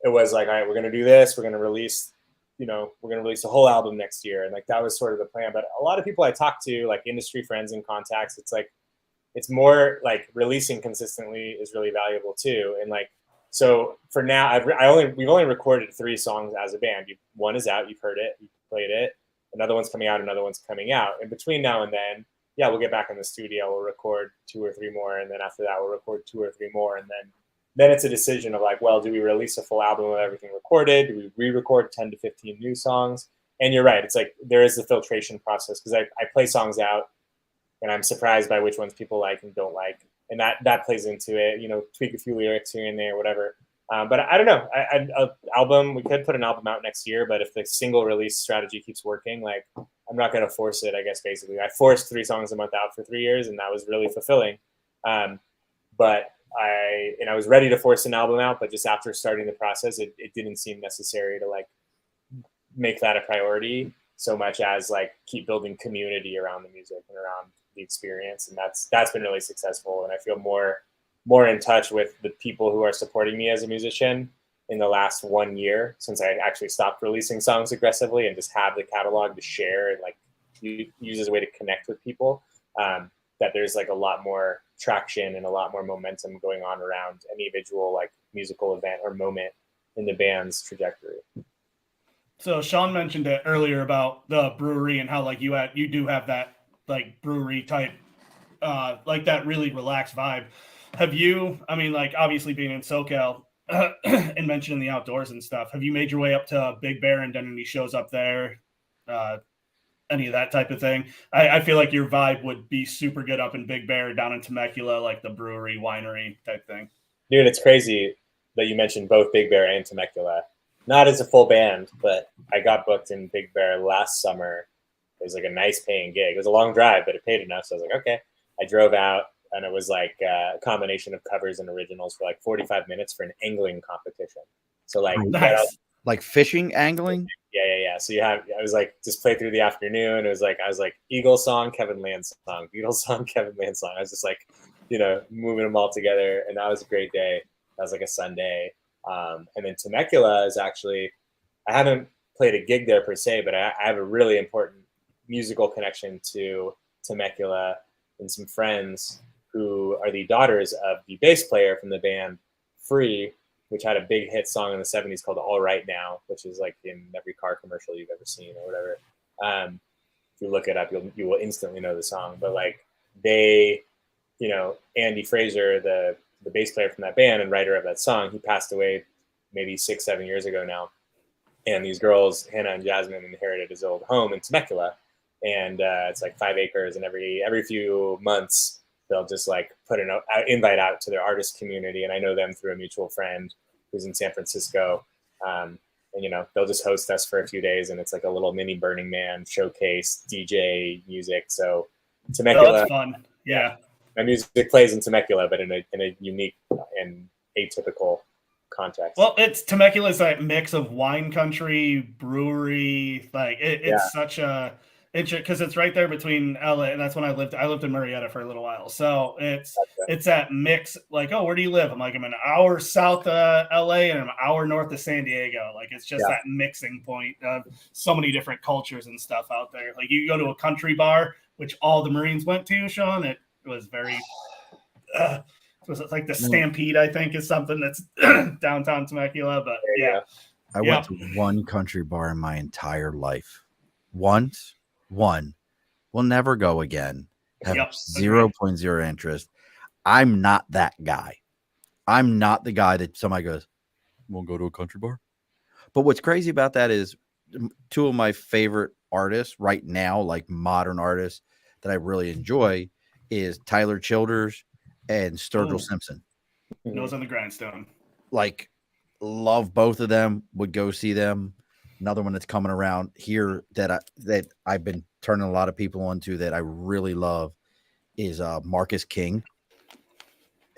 it was like, all right, we're going to do this. We're going to release a whole album next year. And like, that was sort of the plan. But a lot of people I talk to, like industry friends and contacts, it's like, it's more like releasing consistently is really valuable too. And like, so for now, we've only recorded 3 songs as a band. One is out, you've heard it, you've played it. Another one's coming out, another one's coming out. And between now and then, yeah, we'll get back in the studio, we'll record 2 or 3 more. And then after that, we'll record 2 or 3 more. And then then it's a decision of like, well, do we release a full album with everything recorded? Do we re-record 10 to 15 new songs? And you're right. It's like there is the filtration process because I play songs out and I'm surprised by which ones people like and don't like. And that plays into it, tweak a few lyrics here and there, whatever. But I don't know. We could put an album out next year, but if the single release strategy keeps working, like I'm not going to force it, I guess, basically. I forced 3 songs a month out for 3 years and that was really fulfilling. But I was ready to force an album out, but just after starting the process, it didn't seem necessary to like make that a priority so much as like keep building community around the music and around the experience. And that's been really successful. And I feel more in touch with the people who are supporting me as a musician in the last 1 year since I actually stopped releasing songs aggressively and just have the catalog to share and like use as a way to connect with people. That there's like a lot more traction and a lot more momentum going on around any individual like musical event or moment in the band's trajectory. So Sean mentioned it earlier about the brewery and how like you do have that like brewery type, like that really relaxed vibe. Have you, I mean, like obviously being in SoCal and mentioning the outdoors and stuff, have you made your way up to Big Bear and done any shows up there? Any of that type of thing? I feel like your vibe would be super good up in Big Bear, down in Temecula, like the brewery, winery type thing. Dude, it's crazy that you mentioned both Big Bear and Temecula. Not as a full band, but I got booked in Big Bear last summer. It was like a nice paying gig. It was a long drive, but it paid enough. So I was like, okay. I drove out and it was like a combination of covers and originals for like 45 minutes for an angling competition. So like, nice. Like fishing, angling? Yeah. So I was like, just play through the afternoon. I was like, Eagle song, Kevin Land song, Beatles song, Kevin Land song. I was just like, moving them all together. And that was a great day. That was like a Sunday. And then Temecula is actually, I haven't played a gig there per se, but I have a really important musical connection to Temecula and some friends who are the daughters of the bass player from the band Free, which had a big hit song in the 70s called All Right Now, which is like in every car commercial you've ever seen or whatever. If you look it up, you will instantly know the song. But like they, Andy Fraser, the bass player from that band and writer of that song, he passed away maybe 6-7 years ago now. And these girls, Hannah and Jasmine, inherited his old home in Temecula. And it's like 5 acres, and every few months they'll just like put an invite out to their artist community. And I know them through a mutual friend who's in San Francisco. And they'll just host us for a few days, and it's like a little mini Burning Man showcase, DJ music. So Temecula, that's fun. Yeah. My music plays in Temecula, but in a unique and atypical context. Well, Temecula is that mix of wine country, brewery, like it's such a because it's right there between LA, and that's when I lived in Marietta for a little while. So it's that mix, like, oh, where do you live? I'm like, I'm an hour south of LA and I'm an hour north of San Diego. Like it's just that mixing point of so many different cultures and stuff out there. Like you go to a country bar, which all the Marines went to, Sean. It was very was it like the Stampede, I think, is something that's downtown Temecula. But yeah. I went to one country bar in my entire life. Once. One, will never go again. Have 0.0 interest. I'm not that guy. I'm not the guy that somebody goes, "We'll go to a country bar." But what's crazy about that is 2 of my favorite artists right now, like modern artists that I really enjoy, is Tyler Childers and Sturgill Simpson. Nose on the grindstone. Like, love both of them. Would go see them. Another one that's coming around here that I've been turning a lot of people onto that I really love is Marcus King.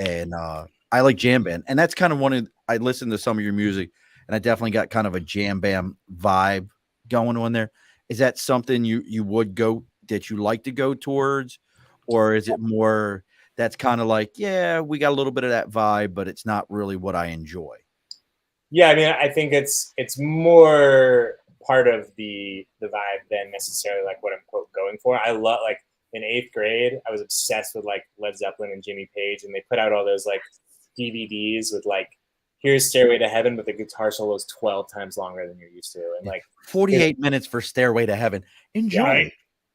And I like jam band. And that's kind of I listened to some of your music and I definitely got kind of a jam band vibe going on there. Is that something you would go, that you like to go towards? Or is it more that's kind of like, yeah, we got a little bit of that vibe, but it's not really what I enjoy? Yeah, I mean, I think it's more part of the vibe than necessarily like what I'm quote going for. I love, like, in 8th grade, I was obsessed with like Led Zeppelin and Jimmy Page, and they put out all those like DVDs with like, here's Stairway to Heaven, but the guitar solo is 12 times longer than you're used to, and like 48 minutes for Stairway to Heaven. Enjoy.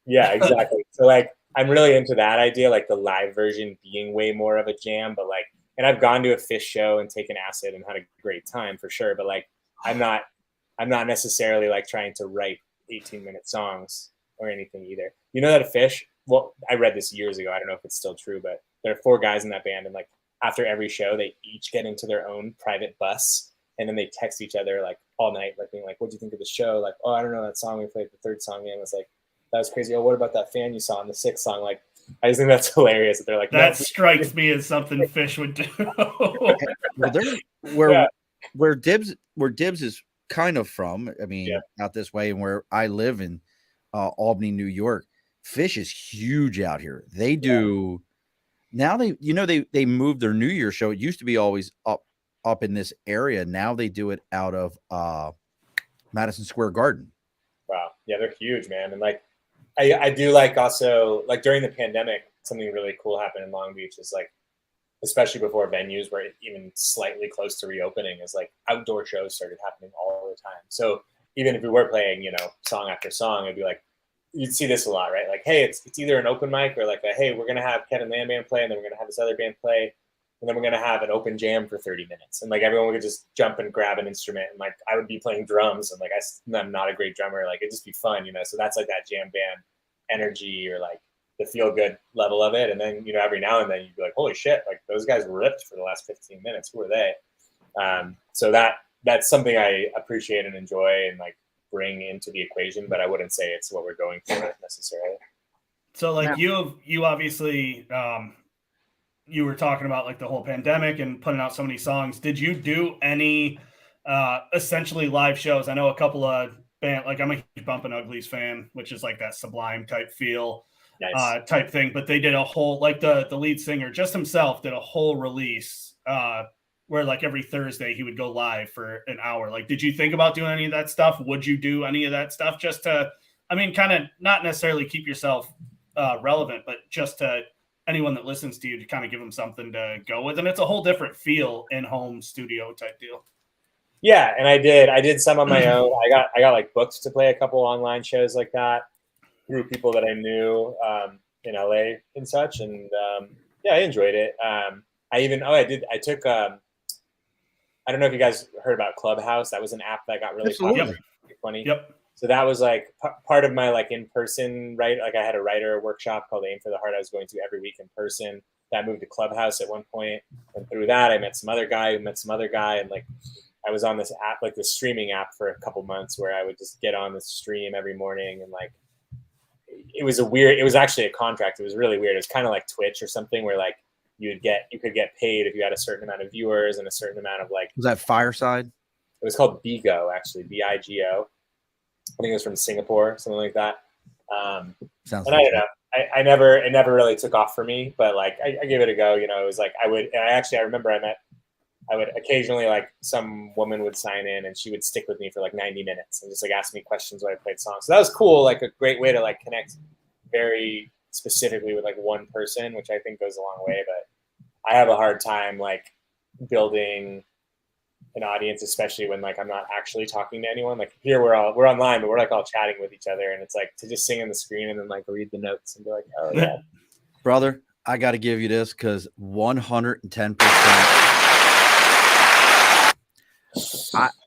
Yeah, exactly. So like, I'm really into that idea, like the live version being way more of a jam, but like and I've gone to a Fish show and taken acid and had a great time for sure. But like, I'm not necessarily like trying to write 18-minute songs or anything either. You know that a Fish, well, I read this years ago. I don't know if it's still true, but there are 4 guys in that band, and like after every show, they each get into their own private bus, and then they text each other like all night, like being like, "What do you think of the show?" Like, "Oh, I don't know that song we played the 3rd song in was like that was crazy. Oh, what about that fan you saw in the 6th song?" Like, I just think that's hilarious that they're like, That "No." strikes me as something Fish would do. Well, where Dibs is kind of from. I mean, out this way, and where I live in Albany, New York, Fish is huge out here. They do now. They moved their New Year show. It used to be always up in this area. Now they do it out of Madison Square Garden. Wow, yeah, they're huge, man. And like, I do like also like during the pandemic, something really cool happened in Long Beach. Is like, especially before venues were even slightly close to reopening, is like outdoor shows started happening all the time. So even if we were playing, song after song, it'd be like, you'd see this a lot, right? Like, hey, it's either an open mic or like, hey, we're gonna have Kevin Landman play, and then we're gonna have this other band play, and then we're gonna have an open jam for 30 minutes, and like everyone would just jump and grab an instrument, and like I would be playing drums, and like I'm not a great drummer, like it'd just be fun, So that's like that jam band energy or like the feel good level of it. And then, every now and then you'd be like, holy shit, like those guys ripped for the last 15 minutes. Who are they? So that's something I appreciate and enjoy and like bring into the equation, but I wouldn't say it's what we're going for necessarily. So like you obviously, you were talking about like the whole pandemic and putting out so many songs. Did you do any essentially live shows? I know a couple of band, like I'm a huge Bumpin' Uglies fan, which is like that Sublime type feel. Nice. Type thing, but they did a whole, like the lead singer just himself did a whole release where like every Thursday he would go live for an hour. Like, did you think about doing any of that stuff? Would you do any of that stuff just to, kind of not necessarily keep yourself relevant, but just to anyone that listens to you to kind of give them something to go with? And it's a whole different feel in-home studio type deal. Yeah, and I did some on my own. I got like booked to play a couple online shows like that through people that I knew in LA and such, and I enjoyed it. I took I don't know if you guys heard about Clubhouse. That was an app that got really popular. Funny. Yep. So that was like part of my like in-person, right? Like I had a writer workshop called Aim for the Heart I was going to every week in person. That moved to Clubhouse at one point, and through that I met some other guy who met some other guy, and like I was on this app, like this streaming app, for a couple months where I would just get on the stream every morning, and like it was actually a contract. It was really weird. It was kind of like Twitch or something where like you could get paid if you had a certain amount of viewers and a certain amount of like. Was that Fireside? It was called Bigo, actually, Bigo. I think it was from Singapore, something like that. Sounds. And I don't know. It never really took off for me, but like I gave it a go. It was like I remember I would occasionally, like, some woman would sign in and she would stick with me for like 90 minutes and just like ask me questions while I played songs. So that was cool, like a great way to like connect very specifically with like one person, which I think goes a long way. But I have a hard time like building an audience, especially when like I'm not actually talking to anyone. Like here we're online, but we're like all chatting with each other, and it's like to just sing on the screen and then like read the notes and be like, oh yeah. Brother, I got to give you this because 110%.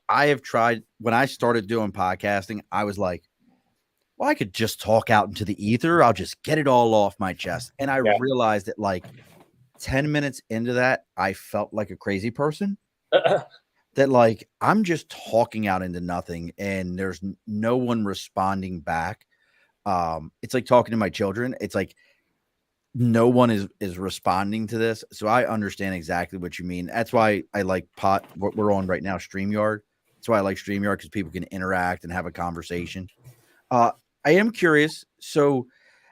I have tried. When I started doing podcasting, I was like, well, I could just talk out into the ether. I'll just get it all off my chest. And I realized that like 10 minutes into that, I felt like a crazy person. That like I'm just talking out into nothing and there's no one responding back. It's like talking to my children. It's like no one is responding to this. So I understand exactly what you mean. That's why I like what we're on right now, StreamYard. That's why I like StreamYard, because people can interact and have a conversation. I am curious. So,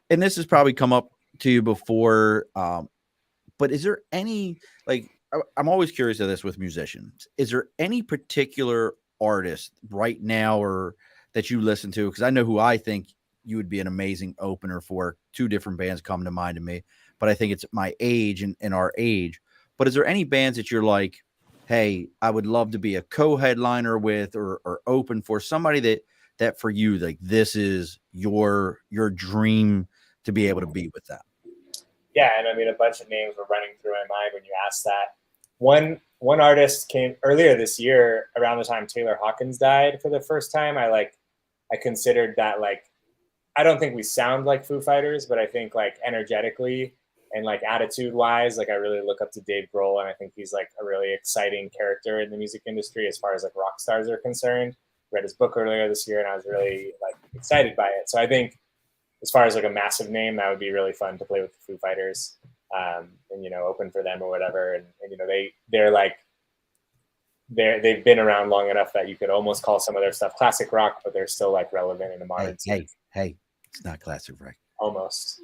and this has probably come up to you before, but is there any, like, I'm always curious of this with musicians. Is there any particular artist right now or that you listen to? Because I know who I think you would be an amazing opener for. Two different bands come to mind to me, but I think it's my age and our age. But is there any bands that you're like, hey, I would love to be a co-headliner with or open for somebody that for you, like this is your dream to be able to be with them? Yeah, and I mean, a bunch of names were running through my mind when you asked that. one artist came earlier this year around the time Taylor Hawkins died for the first time. I considered that, like, I don't think we sound like Foo Fighters, but I think like energetically and like attitude wise, like I really look up to Dave Grohl, and I think he's like a really exciting character in the music industry as far as like rock stars are concerned. Read his book earlier this year, and I was really like excited by it. So I think as far as like a massive name, that would be really fun to play with the Foo Fighters, and you know, open for them or whatever. And you know, they've been around long enough that you could almost call some of their stuff classic rock, but they're still like relevant in a modern sense. Hey, it's not classic rock. Almost.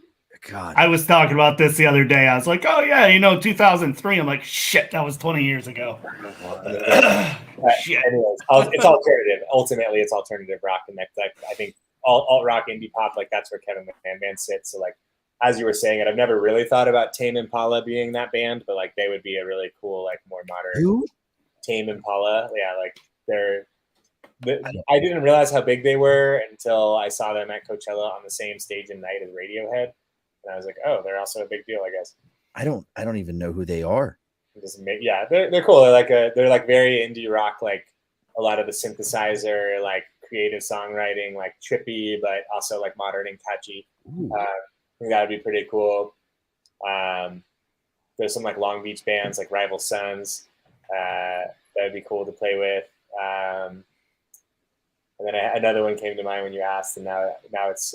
God, I was talking about this the other day. I was like, oh yeah, you know, 2003. I'm like, shit, that was 20 years ago. Shit. Anyways, it's alternative. Ultimately, it's alternative rock, and that's like, I think alt rock, indie pop, like that's where Kevin McMahon sits. So like, as you were saying it, I've never really thought about Tame Impala being that band, but like they would be a really cool, like more modern Tame Impala. Yeah, like I didn't realize how big they were until I saw them at Coachella on the same stage and night as Radiohead, and I was like, oh, they're also a big deal, I guess. I don't even know who they are. Yeah, they're cool. They're like very indie rock, like a lot of the synthesizer, like creative songwriting, like trippy, but also like modern and catchy. I think that would be pretty cool. There's some like Long Beach bands like Rival Sons that would be cool to play with. And then another one came to mind when you asked, and now it's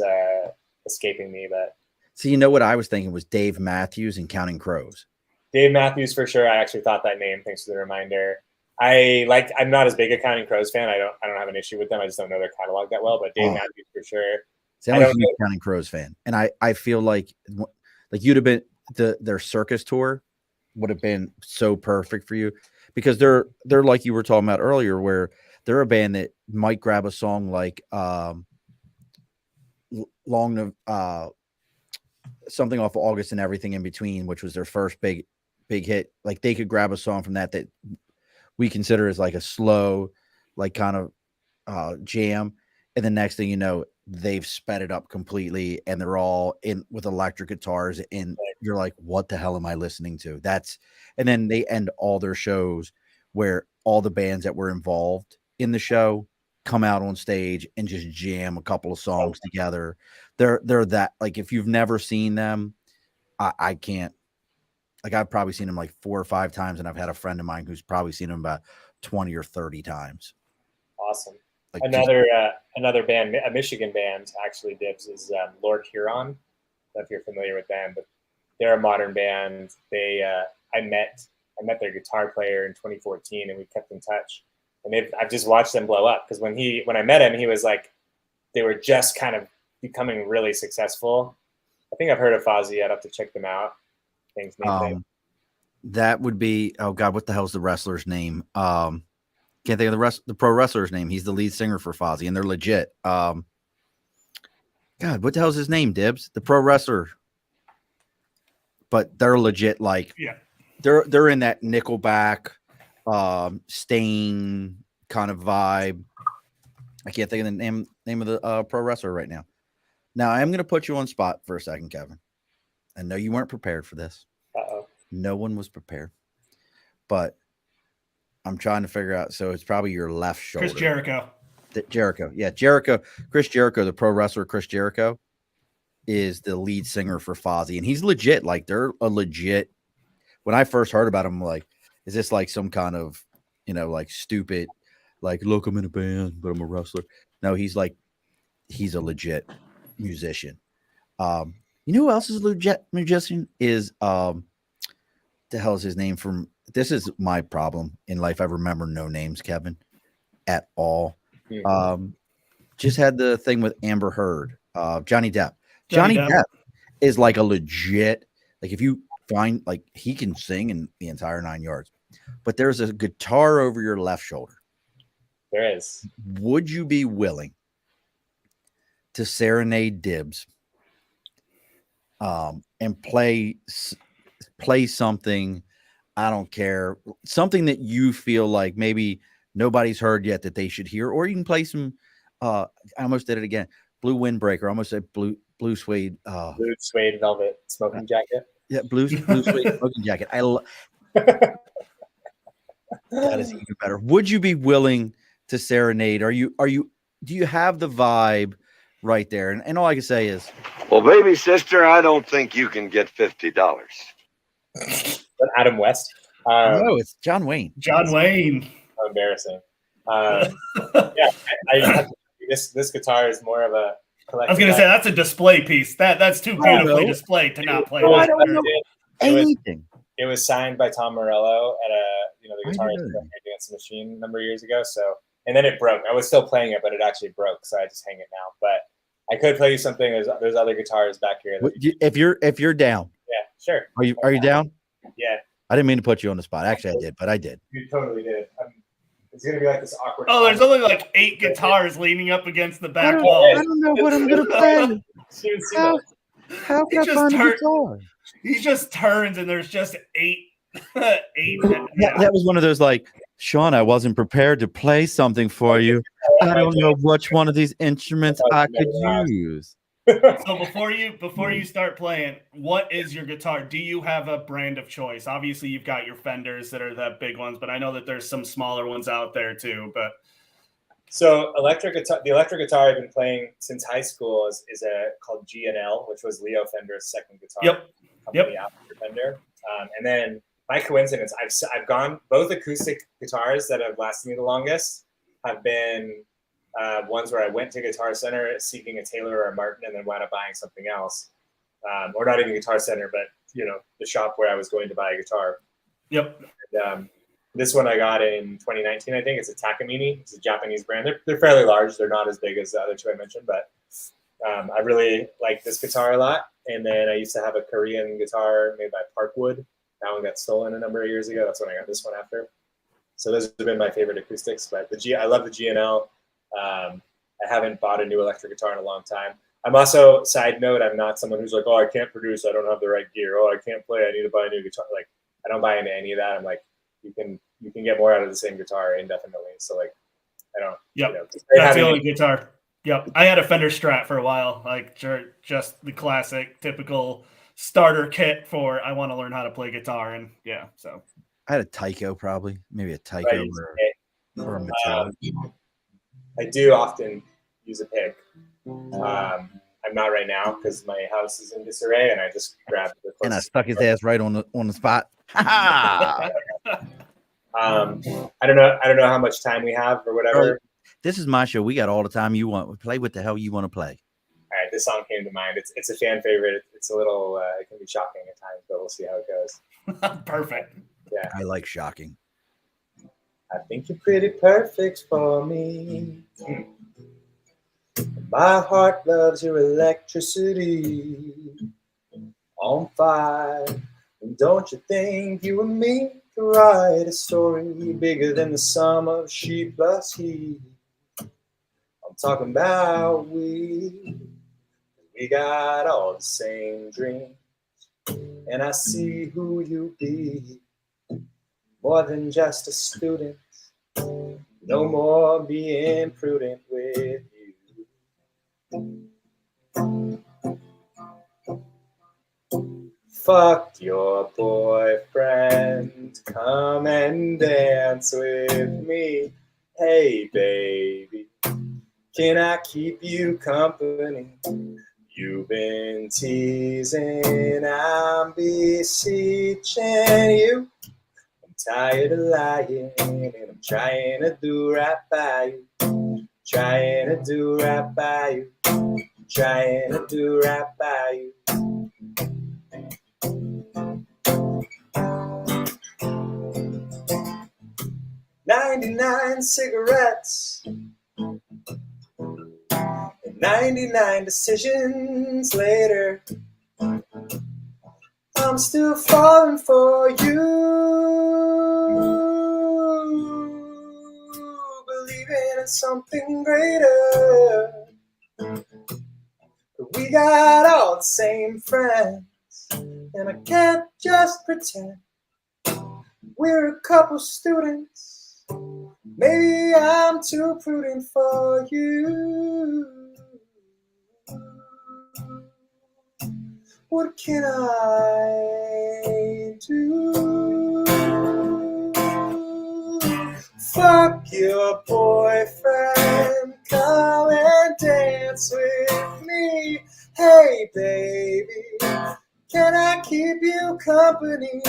escaping me. But so you know what I was thinking was Dave Matthews and Counting Crows. Dave Matthews for sure. I actually thought that name. Thanks for the reminder. I'm not as big a Counting Crows fan. I don't have an issue with them. I just don't know their catalog that well. But Dave Matthews for sure. See, I'm a huge Counting Crows fan, and I feel like you'd have been their circus tour would have been so perfect for you, because they're like you were talking about earlier, where they're a band that might grab a song like something off of August and Everything in Between, which was their first big hit. Like they could grab a song from that we consider as like a slow, like kind of jam, and the next thing you know, they've sped it up completely, and they're all in with electric guitars, and you're like, what the hell am I listening to? And then they end all their shows where all the bands that were involved in the show come out on stage and just jam a couple of songs together. They're that, like, if you've never seen them, I can't, like, I've probably seen them like 4 or 5 times, and I've had a friend of mine who's probably seen them about 20 or 30 times. Awesome. Like Another band, a Michigan band, actually, Dibs, is Lord Huron. I don't know if you're familiar with them, but they're a modern band. I met their guitar player in 2014, and we kept in touch. And I've just watched them blow up, because when I met him, he was like, they were just kind of becoming really successful. I think I've heard of Fozzy. I'd have to check them out. That would be, oh God, what the hell's the wrestler's name? Can't think of the pro wrestler's name. He's the lead singer for Fozzy, and they're legit. God, what the hell's his name, Dibs? The pro wrestler. But they're legit, like, yeah, they're in that Nickelback, Stain kind of vibe. I can't think of the name of the pro wrestler right now. Now I am going to put you on spot for a second, Kevin. I know you weren't prepared for this. No one was prepared, but I'm trying to figure out. So it's probably your left shoulder. Chris Jericho. Chris Jericho, the pro wrestler Chris Jericho, is the lead singer for Fozzy, and he's legit. Like, they're a legit. When I first heard about him, I'm like, is this like some kind of, like stupid, like, look, I'm in a band, but I'm a wrestler? No, he's a legit musician. You know who else is a legit musician? Is the hell is his name from? This is my problem in life. I remember no names, Kevin, at all. Just had the thing with Amber Heard, Johnny Depp. Johnny Depp is like a legit, like, if you find, like, he can sing in the entire 9 yards, but there's a guitar over your left shoulder. There is. Would you be willing to serenade Dibs and play something? I don't care, something that you feel like maybe nobody's heard yet that they should hear, or you can play some. I almost did it again. Blue Windbreaker. I almost said blue suede. Blue suede velvet smoking jacket. Yeah, blue suede smoking jacket. That is even better. Would you be willing to serenade? Do you have the vibe right there? And all I can say is, Well, baby sister, I don't think you can get $50. But Adam West. no, it's John Wayne. John Wayne. How embarrassing. Yeah, I this guitar is more of a collector. I was gonna say that's a display piece. That's too beautifully displayed to not play. I don't know anything. It was signed by Tom Morello at the guitarist did. Against the Machine a number of years ago. So, and then it broke. I was still playing it, but it actually broke. So I just hang it now. But I could play you something. There's other guitars back here. If you're down, yeah, sure. Are you down? Yeah. I didn't mean to put you on the spot. Actually, I did, but I did. You totally did. It's gonna be like this awkward. Oh, there's only like 8 guitars leaning up against the back I wall. don't know what I'm gonna play. How can I find a guitar? He just turns and there's just 8. 8. That was one of those like, Sean, I wasn't prepared to play something for you. I don't know which one of these instruments I could use. So before you start playing, what is your guitar? Do you have a brand of choice? Obviously, you've got your Fenders that are the big ones, but I know that there's some smaller ones out there too. But so the electric guitar I've been playing since high school is called G&L, which was Leo Fender's second guitar. Company after Fender. And then by coincidence, I've gone both acoustic guitars that have lasted me the longest have been ones where I went to Guitar Center seeking a Taylor or a Martin and then wound up buying something else. Or not even Guitar Center, but the shop where I was going to buy a guitar. Yep. And, this one I got in 2019, I think. It's a Takamine. It's a Japanese brand. They're fairly large. They're not as big as the other two I mentioned, but I really like this guitar a lot. And then I used to have a Korean guitar made by Parkwood. That one got stolen a number of years ago. That's when I got this one after. So those have been my favorite acoustics. But I love the G&L. I haven't bought a new electric guitar in a long time. I'm also, side note, I'm not someone who's like, oh, I can't produce. I don't have the right gear. Oh, I can't play. I need to buy a new guitar. Like, I don't buy into any of that. I'm like, you can get more out of the same guitar indefinitely. So like, I don't. Yep. That's the only guitar. Yep. I had a Fender Strat for a while, like just the classic, typical starter kit for I want to learn how to play guitar, and so I had a Tyco, probably maybe a Tyco or a Matilda. I do often use a pick. I'm not right now because my house is in disarray, and I just grabbed the. And I stuck his ass right on the spot. I don't know how much time we have or whatever. This is my show. We got all the time you want. Play what the hell you want to play. All right, this song came to mind. It's a fan favorite. It's a little. It can be shocking at times, but we'll see how it goes. Perfect. Yeah, I like shocking. I think you're pretty perfect for me. My heart loves your electricity on fire. And don't you think you and me could write a story bigger than the sum of she plus he? I'm talking about we got all the same dreams. And I see who you be, more than just a student. No more being prudent with you. Fuck your boyfriend, come and dance with me. Hey baby, can I keep you company? You've been teasing, I'm beseeching you. I'm tired of lying, and I'm trying to do right by you. Trying to do right by you. Trying to do right by you. 99 cigarettes and 99 decisions later, I'm still falling for you, believing in something greater. But we got all the same friends, and I can't just pretend we're a couple students. Maybe I'm too prudent for you. What can I do? your boyfriend, come and dance with me. Hey, baby, can I keep you company?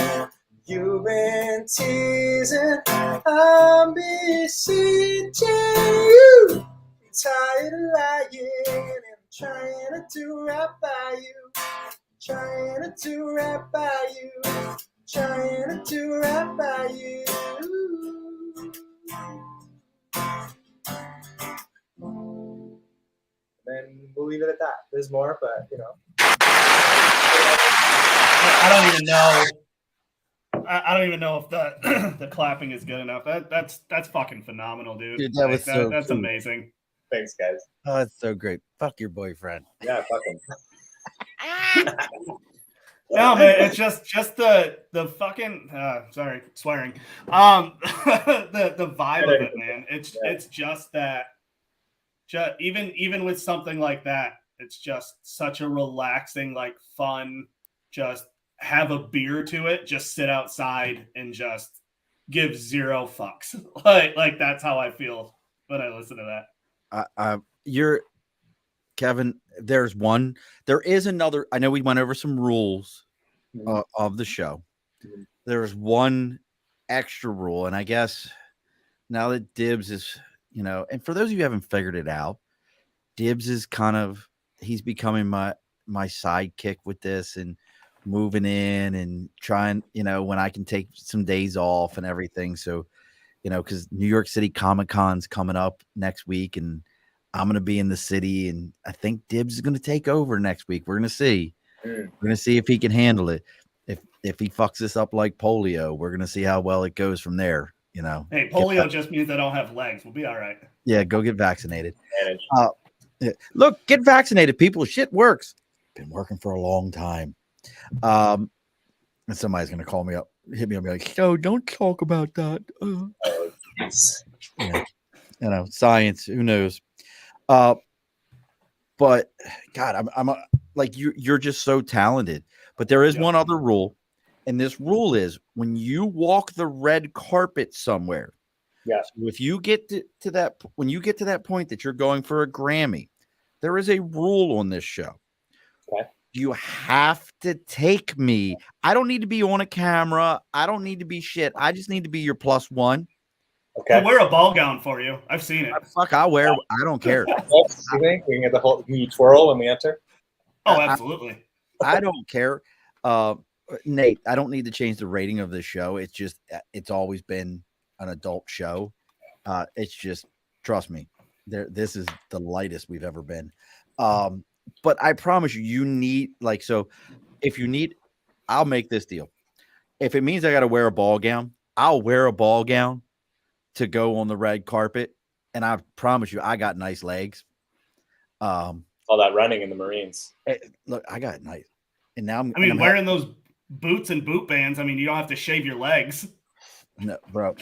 You've been teasing, I'm beseeching you. I'm tired of lying, and I'm trying to do right by you. Trying to do right by you. Trying to do right by you. And we'll leave it at that. There's more, but you know. I don't even know. I don't even know if the the clapping is good enough. That's fucking phenomenal, dude. Dude, that was so that's cool. amazing. Thanks, guys. Oh, that's so great. Fuck your boyfriend. Yeah, fuck him. No, man, it's just the fucking sorry, swearing. The vibe of it, man. It's just that. Just even with something like that, it's just such a relaxing, like fun. Just have a beer to it. Just sit outside and just give zero fucks. Like that's how I feel when I listen to that. You're Kevin. There is another. I know we went over some rules of the show. There's one extra rule, and I guess now that Dibs is, and for those of you who haven't figured it out, Dibs is he's becoming my sidekick with this and moving in and trying, when I can take some days off and everything. So, because New York City Comic-Con's coming up next week and I'm going to be in the city, and I think Dibs is going to take over next week. We're going to see. We're going to see if he can handle it. If he fucks this up like polio, we're going to see how well it goes from there. Hey, polio just means I don't have legs. We'll be all right. Yeah, go get vaccinated. Look, get vaccinated, people. Shit works. Been working for a long time. And somebody's going to call me up, hit me up, be like, "Oh, don't talk about that." Yeah. Science. Who knows? But God, I'm like you're just so talented. But there is one other rule, and this rule is when you walk the red carpet somewhere. Yeah. So if you get to that, when you get to that point that you're going for a Grammy, there is a rule on this show. Okay. You have to take me. I don't need to be on a camera. I don't need to be shit. I just need to be your plus one. Okay. I'll wear a ball gown for you. I've seen it. Fuck, I'll wear. I don't care. You think we can get can you twirl when we enter? Oh, absolutely. I don't care. Nate, I don't need to change the rating of this show. It's just, it's always been an adult show. It's just, trust me, this is the lightest we've ever been. But I promise you need, so if you need, I'll make this deal. If it means I got to wear a ball gown, I'll wear a ball gown to go on the red carpet. And I promise you, I got nice legs. All that running in the Marines. Look, I got nice. And now I'm wearing those boots and boot bands, you don't have to shave your legs. No, bro.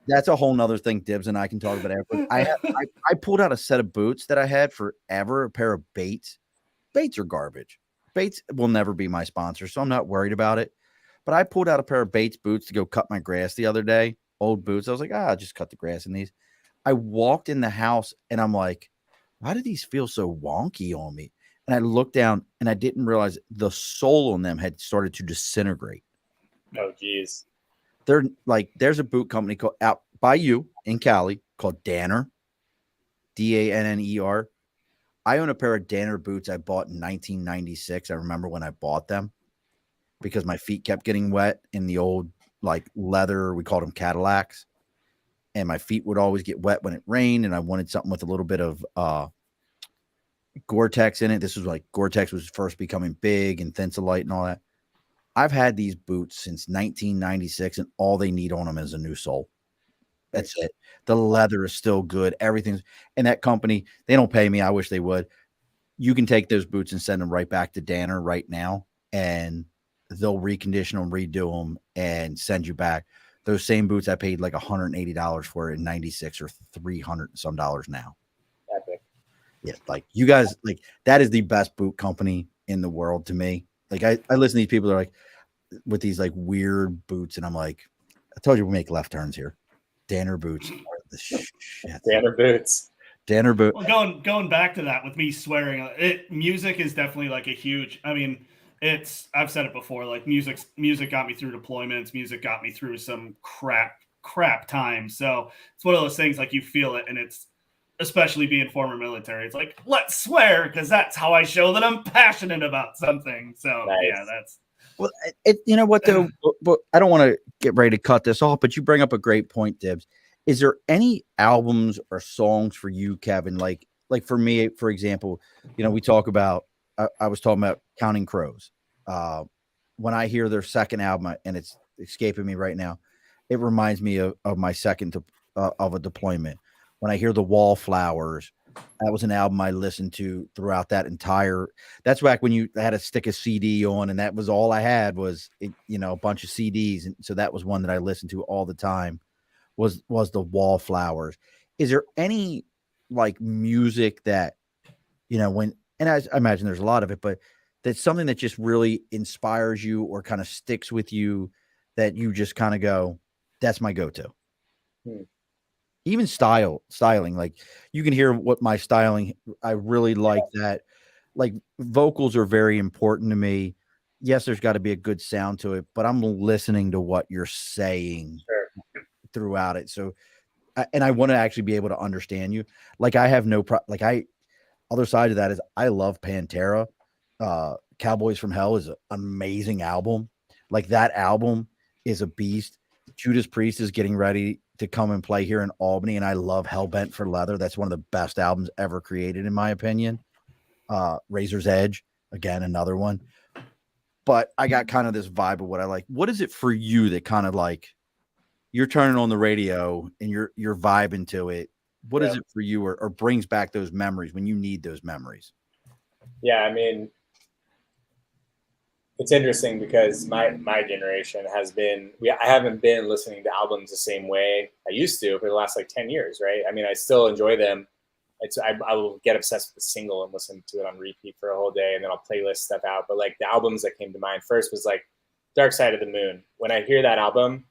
That's a whole nother thing Dibs and I can talk about after. I pulled out a set of boots that I had forever, a pair of Bates. Bates are garbage. Bates will never be my sponsor, so I'm not worried about it. But I pulled out a pair of Bates boots to go cut my grass the other day. Old boots. I was like, I'll just cut the grass in these. I walked in the house and I'm like, why do these feel so wonky on me? And I looked down and I didn't realize the sole on them had started to disintegrate. Oh, geez. There's a boot company called out by you in Cali called Danner, Danner. I own a pair of Danner boots I bought in 1996. I remember when I bought them because my feet kept getting wet in the old leather. We called them Cadillacs. And my feet would always get wet when it rained. And I wanted something with a little bit of Gore-Tex in it. This was Gore-Tex was first becoming big and Thinsulite and all that. I've had these boots since 1996 and all they need on them is a new sole. That's it. The leather is still good. Everything's, and that company, they don't pay me. I wish they would. You can take those boots and send them right back to Danner right now and they'll recondition them, redo them and send you back. Those same boots I paid like $180 for in 96 or $300 some dollars now. Epic. Yeah, you guys, that is the best boot company in the world to me. I listen to these people that are with these weird boots, and I'm like, I told you we make left turns here. Danner boots are the shit. Banner boots. Danner boot. Well, going back to that with me swearing, music is definitely like a huge. I mean, I've said it before. Like music got me through deployments. Music got me through some crap times. So it's one of those things like you feel it, and it's especially being former military. It's like let's swear because that's how I show that I'm passionate about something. So Nice. yeah, that's. Well, you know what though, but I don't want to get ready to cut this off, but you bring up a great point, Dibs. Is there any albums or songs for you, Kevin? Like for me, for example, you know, we talk about. I was talking about Counting Crows. When I hear their second album, and it's escaping me right now, it reminds me of my second of a deployment. When I hear the Wallflowers, that was an album I listened to throughout that entire. That's back when you had to stick a CD on, and that was all I had was you know, a bunch of CDs, and so that was one that I listened to all the time. Was the Wallflowers? Is there any like music that you know when? And I imagine there's a lot of it, but that's something that just really inspires you or kind of sticks with you that you just kind of go, that's my go-to. Even styling, like you can hear what my styling. I really like that. Like vocals are very important to me. Yes, there's got to be a good sound to it, but I'm listening to what you're saying throughout it. So, and I want to actually be able to understand you. Like I have no other side of that is I love Pantera. Cowboys from Hell is an amazing album. Like that album is a beast. Judas Priest is getting ready to come and play here in Albany, and I love Hellbent for Leather. That's one of the best albums ever created, in my opinion. Razor's Edge, again, another one. But I got kind of this vibe of what I like. What is it for you that kind of like you're turning on the radio and you're vibing to it? What is it for you or brings back those memories when you need those memories? Yeah, I mean, it's interesting because my generation has been, I haven't been listening to albums the same way I used to for the last like 10 years, right? I mean, I still enjoy them. I will get obsessed with the single and listen to it on repeat for a whole day, and then I'll playlist stuff out. But like the albums that came to mind first was like Dark Side of the Moon. When I hear that album,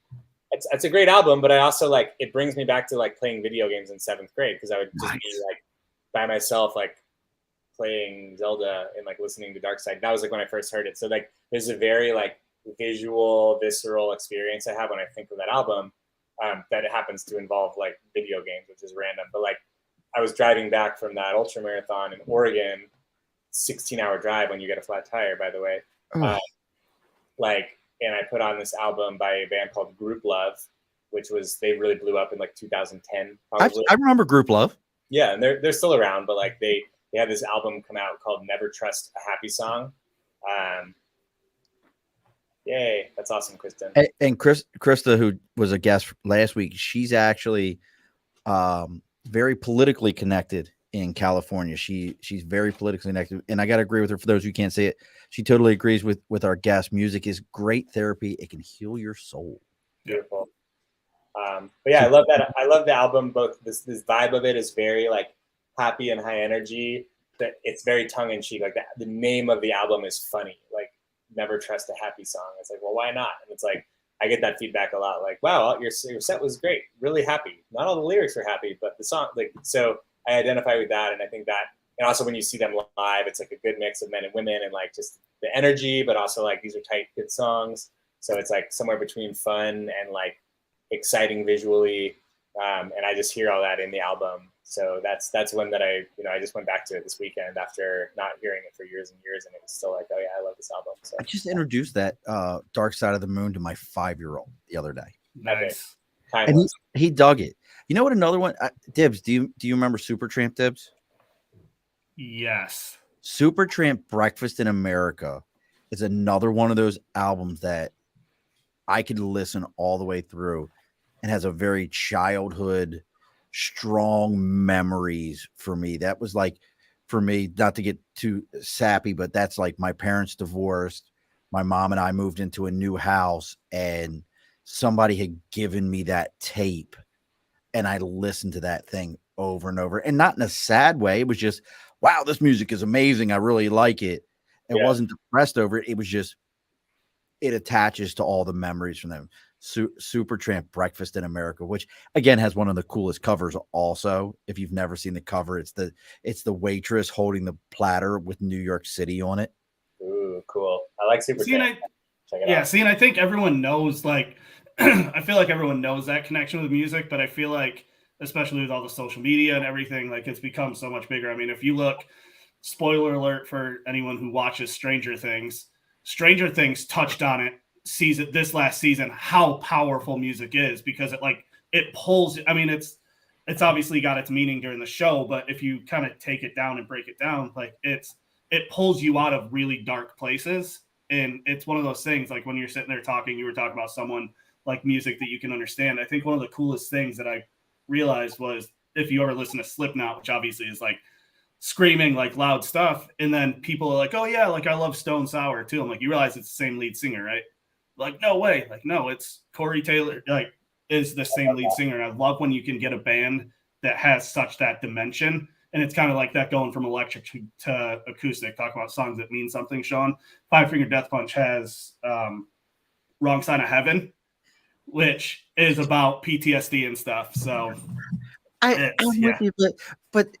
it's a great album, but I also like, it brings me back to like playing video games in 7th grade because I would just be like by myself, like playing Zelda and like listening to Dark Side. That was like when I first heard it. So like there's a very like visual, visceral experience I have when I think of that album that it happens to involve like video games, which is random. But like I was driving back from that ultra marathon in Oregon, 16-hour drive when you get a flat tire, by the way. And I put on this album by a band called Group Love, which was, they really blew up in like 2010. Probably. I remember Group Love. Yeah, and they're still around, but like they had this album come out called Never Trust a Happy Song. Yay, that's awesome, Kristen. And Krista, who was a guest last week, she's actually very politically connected in California. She's very politically connected, and I got to agree with her. For those who can't say it, she totally agrees with our guest. Music is great therapy. It can heal your soul. Beautiful. But yeah, I love that. I love the album. Both this vibe of it is very like happy and high energy. That it's very tongue in cheek. Like the name of the album is funny. Like Never Trust a Happy Song. It's like, well, why not? And it's like I get that feedback a lot. Like, wow, your set was great. Really happy. Not all the lyrics were happy, but the song. Like, so I identify with that, and I think that. And also when you see them live, it's like a good mix of men and women, and like just the energy, but also like these are tight, good songs. So it's like somewhere between fun and like exciting visually, and I just hear all that in the album. So that's one that I just went back to it this weekend after not hearing it for years and years, and it was still like, oh yeah, I love this album. So I just introduced that Dark Side of the Moon to my 5-year-old the other day. Nice. And he dug it. You know what? Another one, Dibs. Do you remember Supertramp, Dibs? Yes. Supertramp Breakfast in America is another one of those albums that I could listen all the way through and has a very childhood, strong memories for me. That was like, for me, not to get too sappy, but that's like my parents divorced. My mom and I moved into a new house, and somebody had given me that tape, and I listened to that thing over and over, and not in a sad way. It was just, wow, this music is amazing. I really like it. It wasn't depressed over it. It was just, it attaches to all the memories from them. Supertramp Breakfast in America, which again has one of the coolest covers also. If you've never seen the cover, it's the waitress holding the platter with New York City on it. Ooh, cool. I like Supertramp. Check it out. See, and I think everyone knows, like, I feel like everyone knows that connection with music, but I feel like, especially with all the social media and everything, like it's become so much bigger. I mean, if you look, spoiler alert for anyone who watches Stranger Things touched on it this last season, how powerful music is, because it pulls. I mean, it's obviously got its meaning during the show, but if you kind of take it down and break it down, like it pulls you out of really dark places. And it's one of those things, like when you're sitting there talking, you were talking about someone like music that you can understand. I think one of the coolest things that I realized was, if you ever listen to Slipknot, which obviously is like screaming, like loud stuff, and then people are like, oh yeah, like I love Stone Sour too. I'm like, you realize it's the same lead singer, right? Like, no way. Like, no, it's Corey Taylor, like, is the same lead singer. And I love when you can get a band that has such that dimension. And it's kind of like that going from electric to acoustic, talking about songs that mean something, Sean. Five Finger Death Punch has Wrong Side of Heaven, which is about PTSD and stuff. So I'm with you, but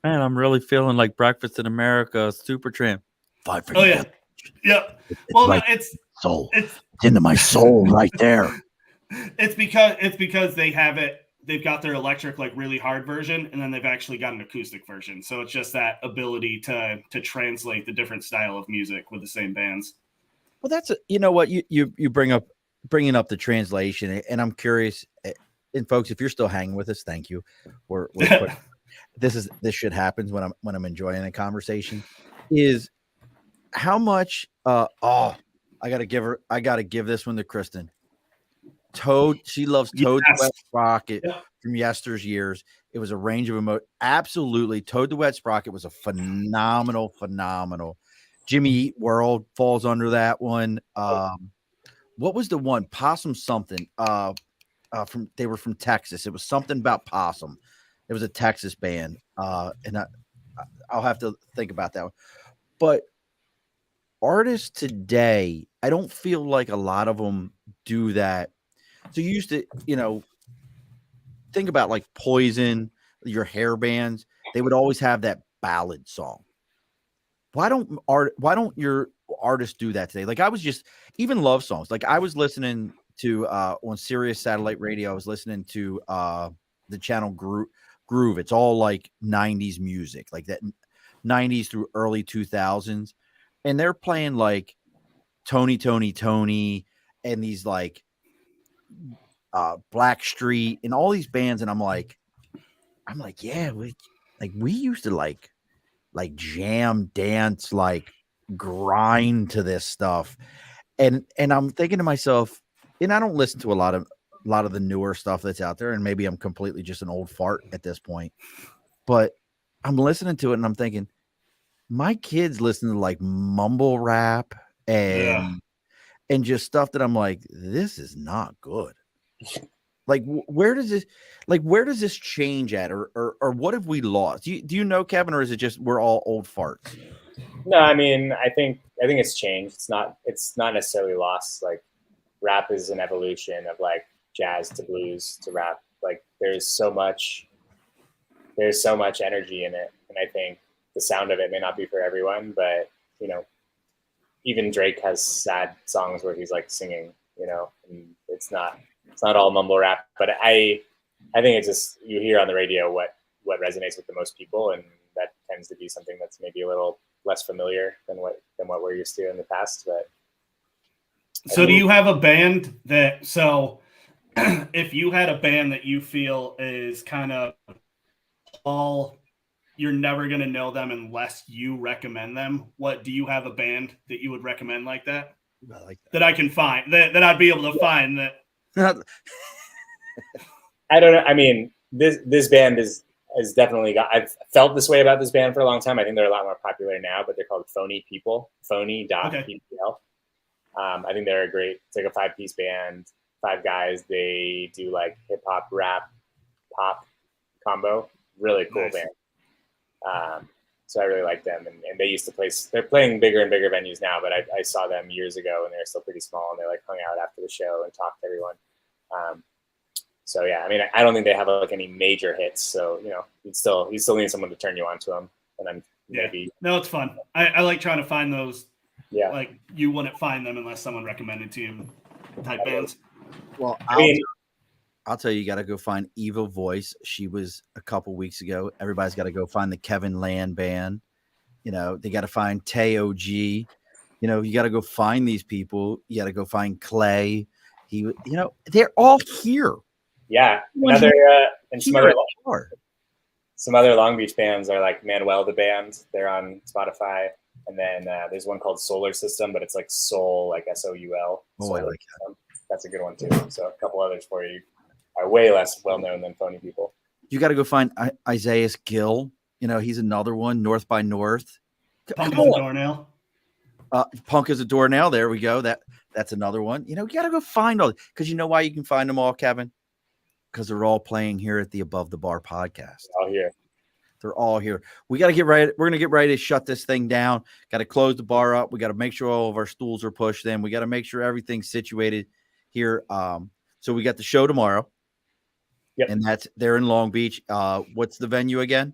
man, I'm really feeling like Breakfast in America, Supertramp. Five Finger Death Punch. Yep. It's Well, right no, it's soul. It's into my soul right there. It's because they have it. They've got their electric, like really hard version, and then they've actually got an acoustic version. So it's just that ability to translate the different style of music with the same bands. Well, that's you know what you bringing up the translation, and I'm curious. And folks, if you're still hanging with us, thank you. We're quick. This shit happens when I'm enjoying a conversation. Is how much? I gotta give this one to Kristen. Toad, she loves Toad the Wet Sprocket from years. It was a range of emotion. Absolutely. Toad the Wet Sprocket was a phenomenal. Jimmy Eat World falls under that one. What was the one? Possum something. They were from Texas. It was something about possum. It was a Texas band. And I'll have to think about that one. But artists today, I don't feel like a lot of them do that. So you used to, think about like Poison, your hair bands. They would always have that ballad song. Why don't your artists do that today? Like I was just even love songs. Like I was listening to on Sirius satellite radio. I was listening to the channel Groove. It's all like 90s music, like that 90s through early 2000s, and they're playing like Tony, and these like Black Street and all these bands, and I'm like, yeah, we used to like jam, dance, like grind to this stuff, and I'm thinking to myself, and I don't listen to a lot of the newer stuff that's out there, and maybe I'm completely just an old fart at this point, but I'm listening to it and I'm thinking, my kids listen to like mumble rap and just stuff that I'm like, this is not good. Like where does this change at, or what have we lost? Do you know, Kevin, or is it just we're all old farts? No, I mean, I think it's changed. It's not necessarily lost. Like rap is an evolution of like jazz to blues to rap. Like there's so much energy in it, and I think the sound of it may not be for everyone, but even Drake has sad songs where he's like singing, and it's not all mumble rap, but I think it's just, you hear on the radio what resonates with the most people, and that tends to be something that's maybe a little less familiar than what we're used to in the past. But so do you have a band that, so if you had a band that you feel is kind of all, you're never going to know them unless you recommend them, what do you have a band that you would recommend like that? I like that I can find, that I'd be able to find that. I don't know. I mean, this band has definitely got. I've felt this way about this band for a long time. I think they're a lot more popular now, but they're called Phony People. Phony.PPL. I think they're a great. It's like a 5-piece band, 5 guys. They do like hip hop, rap, pop combo. Really cool band. So I really like them, and they used to play. They're playing bigger and bigger venues now, but I saw them years ago, and they're still pretty small, and they like hung out after the show and talked to everyone. So yeah, I mean, I don't think they have like any major hits. So you still need someone to turn you on to them, and then maybe. No, it's fun. I like trying to find those. Yeah, like you wouldn't find them unless someone recommended to you type bands. Well, I'll tell you, you got to go find Evil Voice. She was a couple weeks ago. Everybody's got to go find the Kevin Land Band. They got to find Teo G. You got to go find these people. You got to go find Clay. They're all here. Yeah. Some other Long Beach bands are like Manuel the Band. They're on Spotify. And then there's one called Solar System, but it's like Soul, like SOUL. Oh, I like that. That's a good one too. So a couple others for you are way less well known than Phony People. You got to go find Isaiah Gill. He's another one. North by North. Punk is a doornail. Punk is a doornail. There we go. That's another one. You got to go find all, because you know why you can find them all, Kevin? Because they're all playing here at the Above the Bar podcast. All here. They're all here. We got to get ready. We're going to get ready to shut this thing down. Got to close the bar up. We got to make sure all of our stools are pushed in. We got to make sure everything's situated here. So we got the show tomorrow. Yep. And that's there in Long Beach. What's the venue again?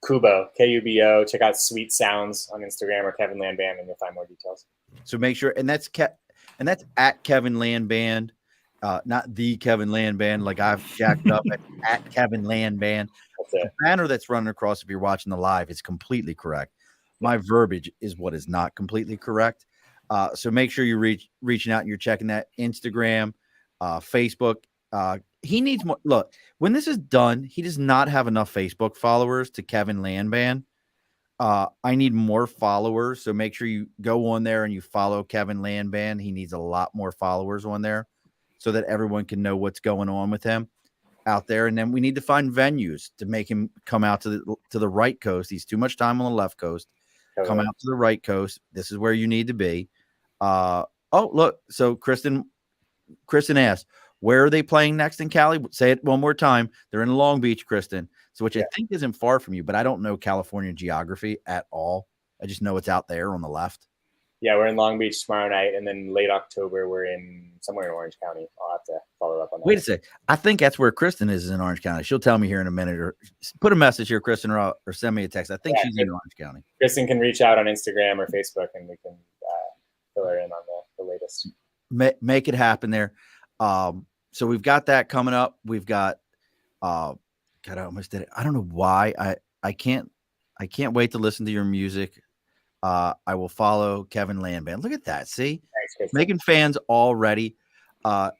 Kubo, Kubo. Check out Sweet Sounds on Instagram or Kevin Land Band, and you'll find more details. So make sure, and that's at Kevin Land Band. Not the Kevin Land Band, like I've jacked up at Kevin Land Band. The banner that's running across, if you're watching the live, is completely correct. My verbiage is what is not completely correct. So make sure you're reaching out and you're checking that Instagram, Facebook. He needs more. Look, when this is done, he does not have enough Facebook followers to Kevin Land Band. I need more followers. So make sure you go on there and you follow Kevin Land Band. He needs a lot more followers on there, so that everyone can know what's going on with him out there. And then we need to find venues to make him come out to the right coast. He's too much time on the left coast. Come out to the right coast. This is where you need to be. Look. So Kristen asked, where are they playing next in Cali? Say it one more time. They're in Long Beach, Kristen. So which I think isn't far from you, but I don't know California geography at all. I just know it's out there on the left. Yeah, we're in Long Beach tomorrow night, and then late October we're in somewhere in Orange County. I'll have to follow up on that. Wait a sec. I think that's where Kristen is in Orange County. She'll tell me here in a minute, or put a message here, Kristen, or send me a text. I think she's in Orange County. Kristen can reach out on Instagram or Facebook, and we can fill her in on the latest. Make it happen there. So we've got that coming up. We've got God, I almost did it. I don't know why. I can't wait to listen to your music. I will follow Kevin Land Band. Look at that. See? Thanks, making fans already. And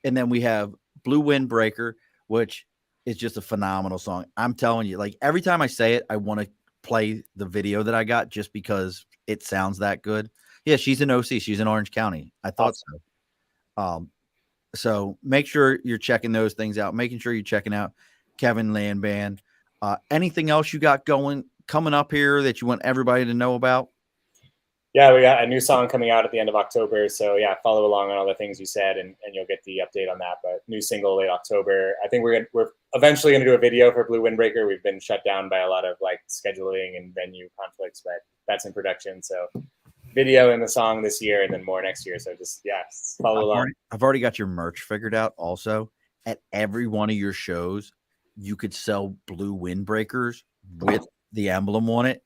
then we have Blue Windbreaker, which is just a phenomenal song. I'm telling you, like every time I say it, I want to play the video that I got just because it sounds that good. Yeah, she's in OC. She's in Orange County. I thought so. So make sure you're checking those things out, making sure you're checking out Kevin Land Band. Anything else you got coming up here that you want everybody to know about? Yeah, we got a new song coming out at the end of October. So yeah, follow along on all the things you said, and you'll get the update on that. But new single late October. I think we're eventually going to do a video for Blue Windbreaker. We've been shut down by a lot of like scheduling and venue conflicts, but that's in production. So video and the song this year, and then more next year. So just follow along. I've already got your merch figured out. Also, at every one of your shows, you could sell Blue Windbreakers with the emblem on it.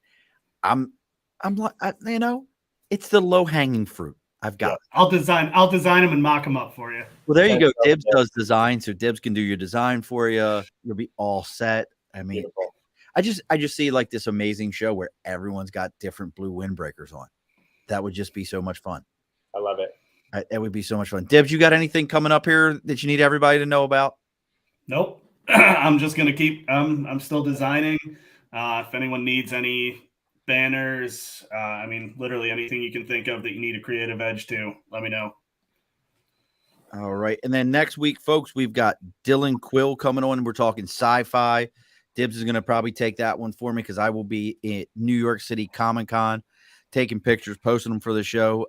I'm like, it's the low hanging fruit. I've got. I'll design them and mock them up for you. Well, there you go. Dibs does design, so Dibs can do your design for you. You'll be all set. I mean, beautiful. I just see like this amazing show where everyone's got different Blue Windbreakers on. That would just be so much fun. I love it. It would be so much fun. Dibs, you got anything coming up here that you need everybody to know about? Nope. I'm just gonna keep. I'm still designing. If anyone needs any banners, I mean, literally anything you can think of that you need a creative edge to, let me know. All right. And then next week, folks, we've got Dylan Quill coming on. We're talking sci-fi. Dibs is going to probably take that one for me because I will be at New York City Comic-Con taking pictures, posting them for the show.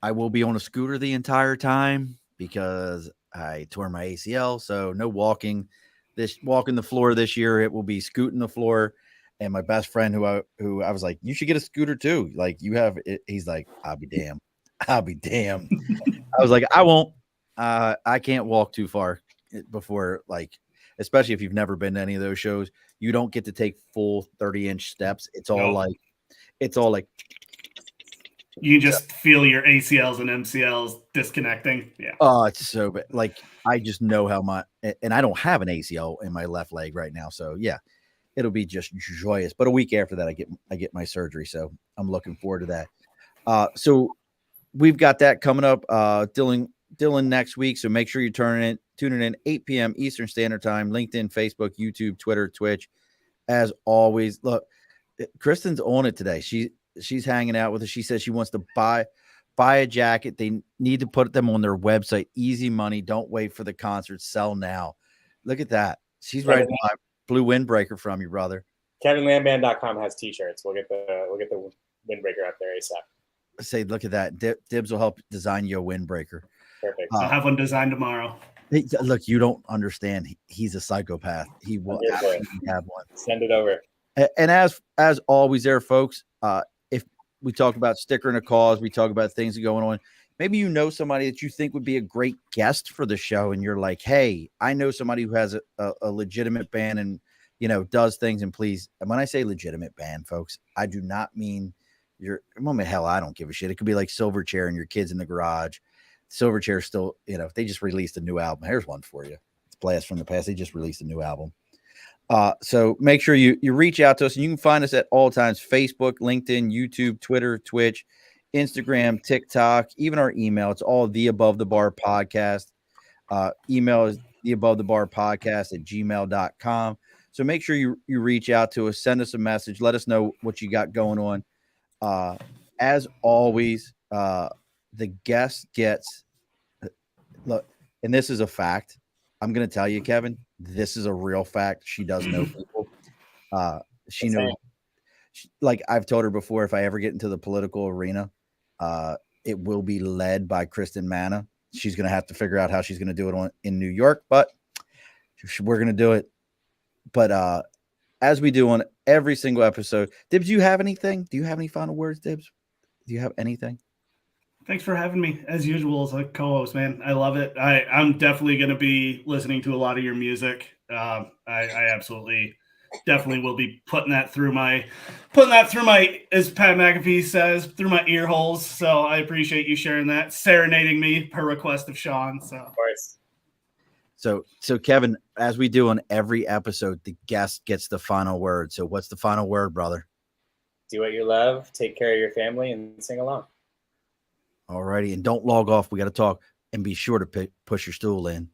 I will be on a scooter the entire time because I tore my ACL. So no walking the floor this year. It will be scooting the floor. And my best friend, who I was like, you should get a scooter too. Like you have it. He's like, I'll be damned. I'll be damned. I was like, I won't. I can't walk too far before, like, especially if you've never been to any of those shows. You don't get to take full 30-inch steps. It's all like you just feel your ACLs and MCLs disconnecting. Yeah. Oh, it's so bad. Like I just know how much, and I don't have an ACL in my left leg right now. So yeah, it'll be just joyous. But a week after that, I get my surgery. So I'm looking forward to that. So we've got that coming up. Dylan next week. So make sure you tuning in 8 p.m. Eastern Standard Time, LinkedIn, Facebook, YouTube, Twitter, Twitch. As always, look, Kristen's on it today. She's hanging out with us. She says she wants to buy a jacket. They need to put them on their website. Easy money. Don't wait for the concert. Sell now. Look at that. She's ready to buy blue Windbreaker from you, brother. KevinLandman.com has t-shirts. We'll get the Windbreaker up there ASAP. Say, look at that. Dibs will help design you a Windbreaker. Perfect. I'll have one designed tomorrow. Hey, look, you don't understand. He's a psychopath. He will absolutely have one. Send it over. And as always, there, folks. If we talk about stickering a cause, we talk about things that are going on. Maybe you know somebody that you think would be a great guest for the show, and you're like, "Hey, I know somebody who has a legitimate band and does things." And please, and when I say legitimate band, folks, I do not mean hell, I don't give a shit. It could be like Silverchair and your kids in the garage. Silverchair still, they just released a new album. Here's one for you. It's Blast from the Past. They just released a new album. So make sure you reach out to us, and you can find us at all times: Facebook, LinkedIn, YouTube, Twitter, Twitch, Instagram, TikTok, even our email. It's all the Above the Bar podcast. Email is theabovethebarpodcast@gmail.com. So make sure you reach out to us, send us a message, let us know what you got going on. As always, the guest gets look, and this is a fact. I'm going to tell you, Kevin, this is a real fact. She does know people. She knows, like I've told her before, if I ever get into the political arena, it will be led by Kristen Manna. She's going to have to figure out how she's going to do it in New York, but we're going to do it. But as we do on every single episode, Dibs, do you have anything? Do you have any final words, Dibs? Do you have anything? Thanks for having me, as usual, as a co-host, man. I love it. I'm definitely going to be listening to a lot of your music. I absolutely, definitely will be putting that through my, as Pat McAfee says, through my ear holes. So I appreciate you sharing that, serenading me per request of Sean. So Of course. So Kevin, as we do on every episode, the guest gets the final word. So what's the final word, brother? Do what you love, take care of your family, and sing along. All righty. And don't log off. We got to talk, and be sure to push your stool in.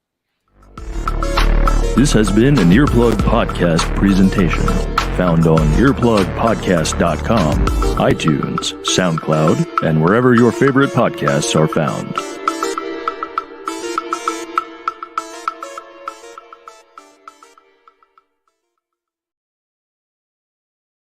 This has been an Earplug Podcast presentation. Found on earplugpodcast.com, iTunes, SoundCloud, and wherever your favorite podcasts are found.